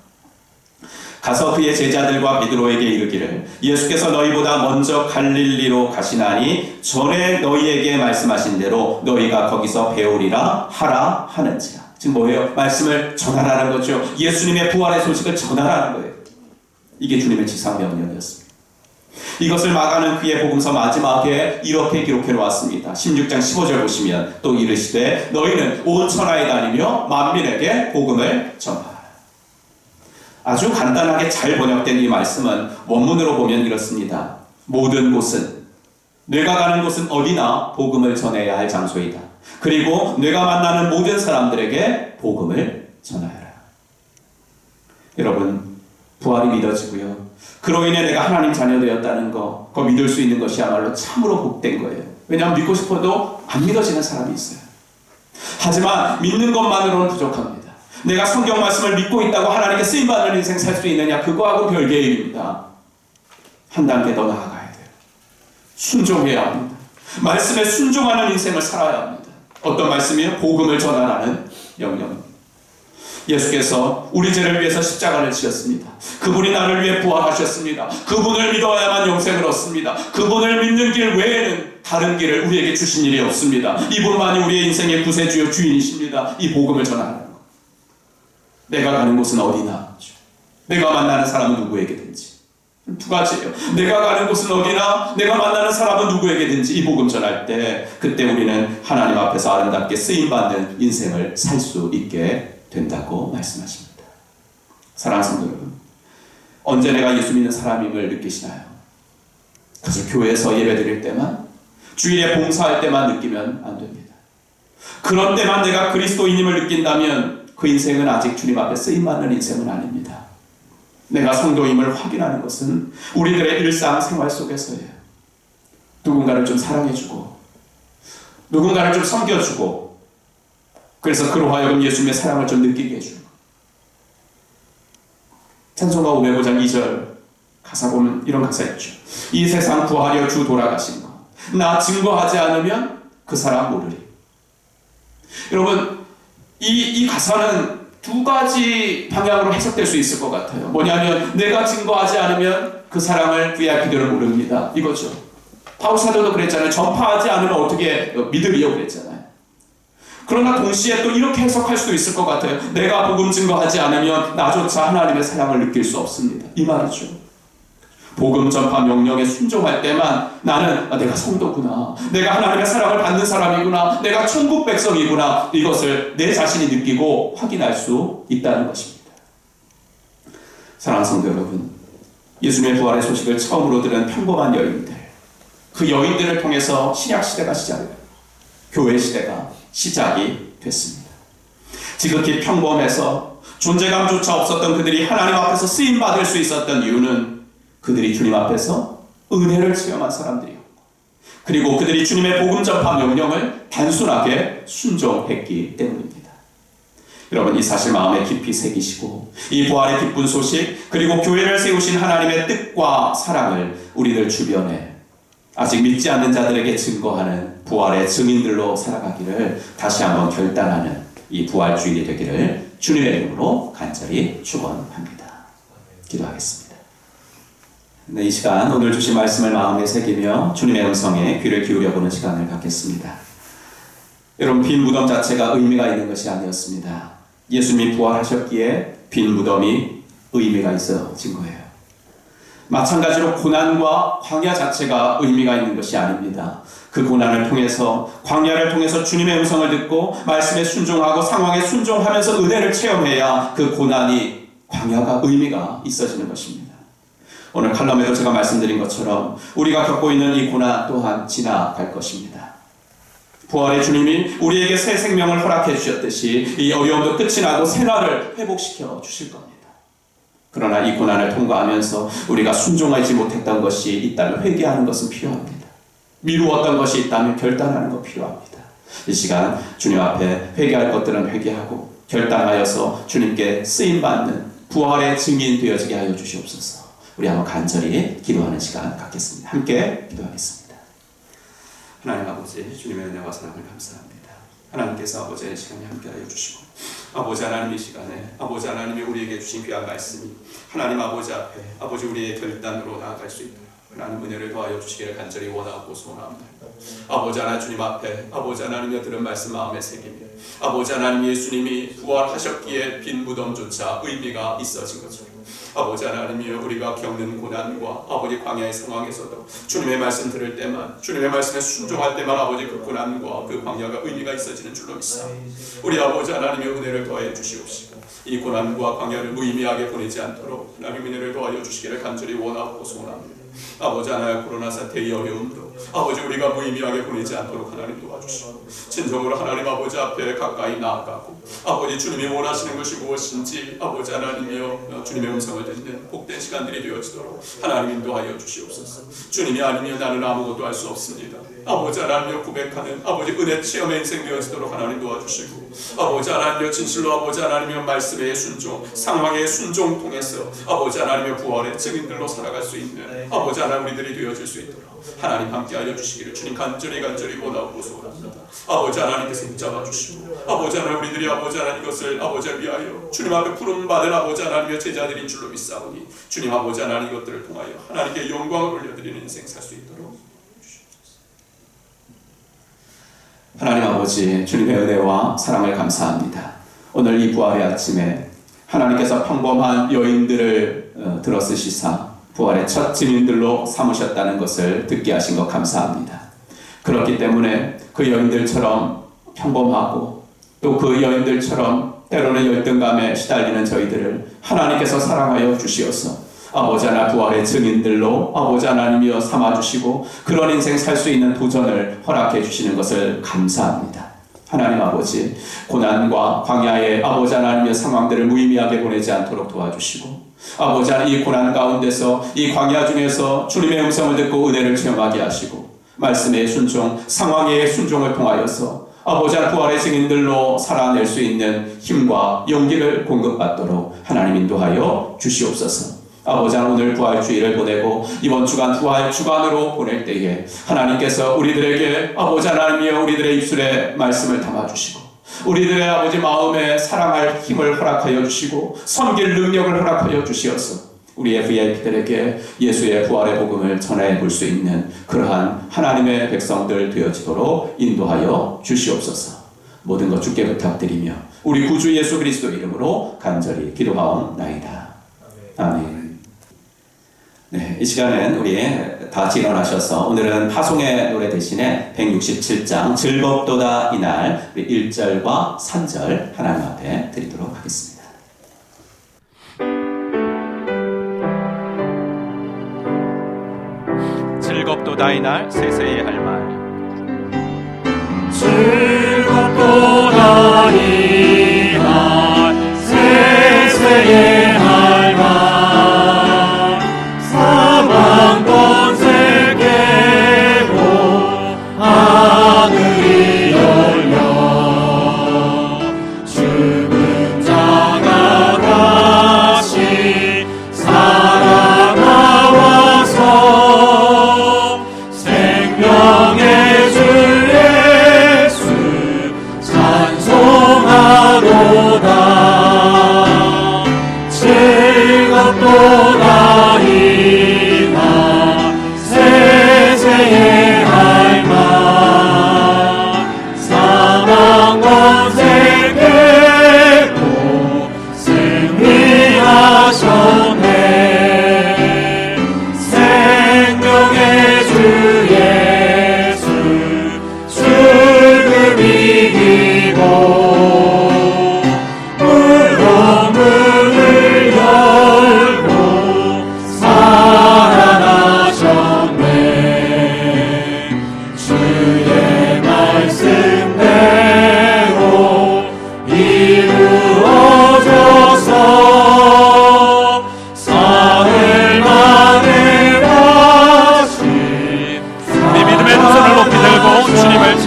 가서 그의 제자들과 베드로에게 이르기를 예수께서 너희보다 먼저 갈릴리로 가시나니 전에 너희에게 말씀하신 대로 너희가 거기서 배우리라 하라 하는지라. 지금 뭐예요? 말씀을 전하라는 거죠. 예수님의 부활의 소식을 전하라는 거예요. 이게 주님의 지상명령이었습니다. 이것을 마가는 그의 복음서 마지막에 이렇게 기록해 놓았습니다. 16장 15절 보시면 또 이르시되 너희는 온 천하에 다니며 만민에게 복음을 전하라. 아주 간단하게 잘 번역된 이 말씀은 원문으로 보면 이렇습니다. 모든 곳은, 내가 가는 곳은 어디나 복음을 전해야 할 장소이다. 그리고 내가 만나는 모든 사람들에게 복음을 전하여라. 여러분, 부활이 믿어지고요. 그로 인해 내가 하나님 자녀 되었다는 거, 그거 믿을 수 있는 것이야말로 참으로 복된 거예요. 왜냐하면 믿고 싶어도 안 믿어지는 사람이 있어요. 하지만 믿는 것만으로는 부족합니다. 내가 성경 말씀을 믿고 있다고 하나님께 쓰임받는 인생 살 수 있느냐, 그거하고 별개의 일입니다. 한 단계 더 나아가야 돼요. 순종해야 합니다. 말씀에 순종하는 인생을 살아야 합니다. 어떤 말씀이에요? 복음을 전하라는 명령입니다. 예수께서 우리 죄를 위해서 십자가를 지었습니다. 그분이 나를 위해 부활하셨습니다. 그분을 믿어야만 영생을 얻습니다. 그분을 믿는 길 외에는 다른 길을 우리에게 주신 일이 없습니다. 이분만이 우리의 인생의 구세주요 주인이십니다. 이 복음을 전하라는 것. 내가 가는 곳은 어디나, 내가 만나는 사람은 누구에게든지. 두 가지예요. 내가 가는 곳은 어디나, 내가 만나는 사람은 누구에게든지 이 복음 전할 때, 그때 우리는 하나님 앞에서 아름답게 쓰임받는 인생을 살 수 있게 된다고 말씀하십니다. 사랑하는 성도 여러분, 언제 내가 예수 믿는 사람임을 느끼시나요? 그것을 교회에서 예배드릴 때만, 주일에 봉사할 때만 느끼면 안 됩니다. 그런 때만 내가 그리스도인임을 느낀다면 그 인생은 아직 주님 앞에 쓰임받는 인생은 아닙니다. 내가 성도임을 확인하는 것은 우리들의 일상생활 속에서예요. 누군가를 좀 사랑해주고, 누군가를 좀 섬겨주고, 그래서 그로 하여금 예수님의 사랑을 좀 느끼게 해주는 것. 찬송가 505장 2절 가사 보면 이런 가사 있죠. 이 세상 구하려 주 돌아가신 것, 나 증거하지 않으면 그 사람 모르리. 여러분, 이 가사는 두 가지 방향으로 해석될 수 있을 것 같아요. 뭐냐면 내가 증거하지 않으면 그 사랑을 VIP들을 모릅니다. 이거죠. 바울 사도도 그랬잖아요. 전파하지 않으면 어떻게 믿으리요 그랬잖아요. 그러나 동시에 또 이렇게 해석할 수도 있을 것 같아요. 내가 복음 증거하지 않으면 나조차 하나님의 사랑을 느낄 수 없습니다. 이 말이죠. 복음 전파 명령에 순종할 때만 나는 내가 성도구나, 내가 하나님의 사랑을 받는 사람이구나, 내가 천국 백성이구나, 이것을 내 자신이 느끼고 확인할 수 있다는 것입니다. 사랑하는 성도 여러분, 예수님의 부활의 소식을 처음으로 들은 평범한 여인들, 그 여인들을 통해서 신약 시대가 시작돼요. 교회 시대가 시작이 됐습니다. 지극히 평범해서 존재감조차 없었던 그들이 하나님 앞에서 쓰임받을 수 있었던 이유는 그들이 주님 앞에서 은혜를 체험한 사람들이었고, 그리고 그들이 주님의 복음 전파 명령을 단순하게 순종했기 때문입니다. 여러분, 이 사실 마음에 깊이 새기시고 이 부활의 기쁜 소식, 그리고 교회를 세우신 하나님의 뜻과 사랑을 우리들 주변에 아직 믿지 않는 자들에게 증거하는 부활의 증인들로 살아가기를 다시 한번 결단하는 이 부활 주일이 되기를 주님의 이름으로 간절히 축원합니다. 기도하겠습니다. 네, 이 시간 오늘 주신 말씀을 마음에 새기며 주님의 음성에 귀를 기울여보는 시간을 갖겠습니다. 여러분, 빈 무덤 자체가 의미가 있는 것이 아니었습니다. 예수님이 부활하셨기에 빈 무덤이 의미가 있어진 거예요. 마찬가지로 고난과 광야 자체가 의미가 있는 것이 아닙니다. 그 고난을 통해서, 광야를 통해서 주님의 음성을 듣고 말씀에 순종하고 상황에 순종하면서 은혜를 체험해야 그 고난이, 광야가 의미가 있어지는 것입니다. 오늘 칼럼에도 제가 말씀드린 것처럼 우리가 겪고 있는 이 고난 또한 지나갈 것입니다. 부활의 주님이 우리에게 새 생명을 허락해 주셨듯이 이 어려움도 끝이 나고 새날을 회복시켜 주실 겁니다. 그러나 이 고난을 통과하면서 우리가 순종하지 못했던 것이 있다면 회개하는 것은 필요합니다. 미루었던 것이 있다면 결단하는 것 필요합니다. 이 시간 주님 앞에 회개할 것들은 회개하고 결단하여서 주님께 쓰임받는 부활의 증인 되어지게 하여 주시옵소서. 우리 한번 간절히 기도하는 시간 갖겠습니다. 함께 기도하겠습니다. 하나님 아버지, 주님의 은혜와 사랑을 감사합니다. 하나님께서 아버지의 시간에 함께하여 주시고 아버지 하나님 이 시간에 아버지 하나님이 우리에게 주신 귀한 말씀이 하나님 아버지 앞에 아버지 우리의 결단으로 나아갈 수 있도록 하나님 은혜를 더하여 주시기를 간절히 원하고 소원합니다. 아버지 하나님 주님 앞에 아버지 하나님의 들은 말씀 마음에 새기며 아버지 하나님 예수님이 부활하셨기에 빈 무덤조차 의미가 있어진 것처럼 아버지 하나님이여 우리가 겪는 고난과 아버지 광야의 상황에서도 주님의 말씀 들을 때만 주님의 말씀에 순종할 때만 아버지 그 고난과 그 광야가 의미가 있어지는 줄로 믿사옵니다. 우리 아버지 하나님의 은혜를 더해 주시옵시고 이 고난과 광야를 무의미하게 보내지 않도록 하나님 은혜를 더하여 주시기를 간절히 원하고 소원합니다. 아버지 하나님 코로나 사태의 어려움도 아버지 우리가 무의미하게 보내지 않도록 하나님 도와주시고 진정으로 하나님 아버지 앞에 가까이 나아가고 아버지 주님이 원하시는 것이 무엇인지 아버지 하나님이여 주님의 음성을 듣는 복된 시간들이 되어지도록 하나님 인도하여 주시옵소서. 주님이 아니면 나는 아무것도 할 수 없습니다. 아버지 하나님이여 고백하는 아버지 은혜 체험의 인생 되어지도록 하나님 도와주시고 아버지 하나님이여 진실로 아버지 하나님이여 말씀의 순종 상황의 순종 통해서 아버지 하나님의 부활의 증인들로 살아갈 수 있는 아버지 하나님 우리들이 되어질 수 있도록 하나님 함께하여 주시기를 주님 간절히 원하고 소원합니다. 아버지 하나님께서 붙잡아 주시고 아버지 하나님 우리들이 아버지 하나님 이것을 아버지를 위하여 주님 앞에 부름받은 아버지 하나님의 제자들인 줄로 믿사오니 주님 아버지 하나님 이것들을 통하여 하나님께 영광을 올려드리는 인생 살 수 있도록 하나님 아버지 주님의 은혜와 사랑을 감사합니다. 오늘 이 부활의 아침에 하나님께서 평범한 여인들을 들어쓰시사 부활의 첫 증인들로 삼으셨다는 것을 듣게 하신 것 감사합니다. 그렇기 때문에 그 여인들처럼 평범하고 또 그 여인들처럼 때로는 열등감에 시달리는 저희들을 하나님께서 사랑하여 주시어서 아버지 하나님 부활의 증인들로 아버지 하나님이여 삼아주시고 그런 인생 살 수 있는 도전을 허락해 주시는 것을 감사합니다. 하나님 아버지 고난과 광야의 아버지 하나님의 상황들을 무의미하게 보내지 않도록 도와주시고 아버지 하나님 이 고난 가운데서 이 광야 중에서 주님의 음성을 듣고 은혜를 체험하게 하시고 말씀의 순종 상황의 순종을 통하여서 아버지 하나님 부활의 증인들로 살아낼 수 있는 힘과 용기를 공급받도록 하나님 인도하여 주시옵소서. 아버지 하나님 오늘 부활주의를 보내고 이번 주간 부활 주간으로 보낼 때에 하나님께서 우리들에게 아버지 하나님이여 우리들의 입술에 말씀을 담아주시고 우리들의 아버지 마음에 사랑할 힘을 허락하여 주시고 섬길 능력을 허락하여 주시어서 우리의 VIP들에게 예수의 부활의 복음을 전해 볼 수 있는 그러한 하나님의 백성들 되어지도록 인도하여 주시옵소서. 모든 것 주께 부탁드리며 우리 구주 예수 그리스도 이름으로 간절히 기도하옵나이다. 아멘. 네, 이 시간은 우리 다 같이 일어나셔서 오늘은 파송의 노래 대신에 167장 즐겁도다 이날 우리 1절과 3절 하나님 앞에 드리도록 하겠습니다. 즐겁도다 이날 세세히 할 말 즐겁도다 이날 세세히 할 말 사망 권세 깨고 하늘이 열려 죽은 자가 다시 살아나와서 생명의 주 예수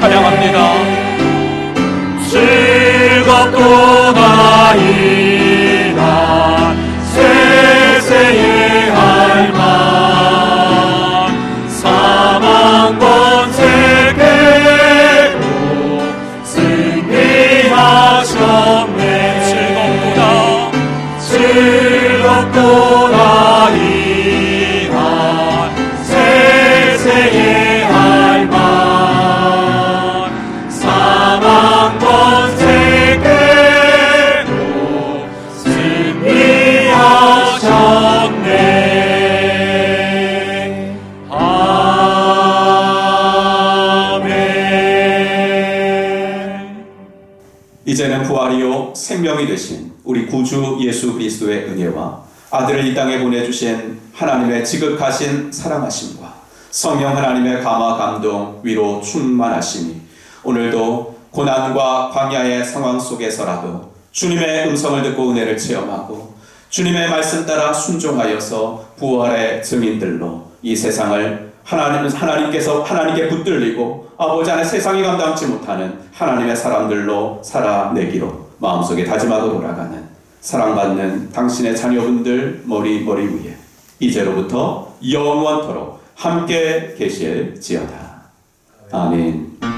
찬양합니다. 즐겁도다 이날 세세의 할망 사망 권세 깨고 승리하셨네. 즐겁도다 이날 세세의 할망 사망 권세 깨고 승리하셨네. 아멘. 이제는 부활이요 생명이 되신 우리 구주 예수 그리스도의 은혜와 아들을 이 땅에 보내주신 하나님의 지극하신 사랑하심과 성령 하나님의 감화 감동 위로 충만하심이 오늘도 고난과 광야의 상황 속에서라도 주님의 음성을 듣고 은혜를 체험하고 주님의 말씀 따라 순종하여서 부활의 증인들로 이 세상을 하나님께 붙들리고 아버지 안에 세상이 감당치 못하는 하나님의 사람들로 살아내기로 마음속에 다짐하고 돌아가는 사랑받는 당신의 자녀분들 머리 위에 이제로부터 영원토록 함께 계실지어다. 아멘.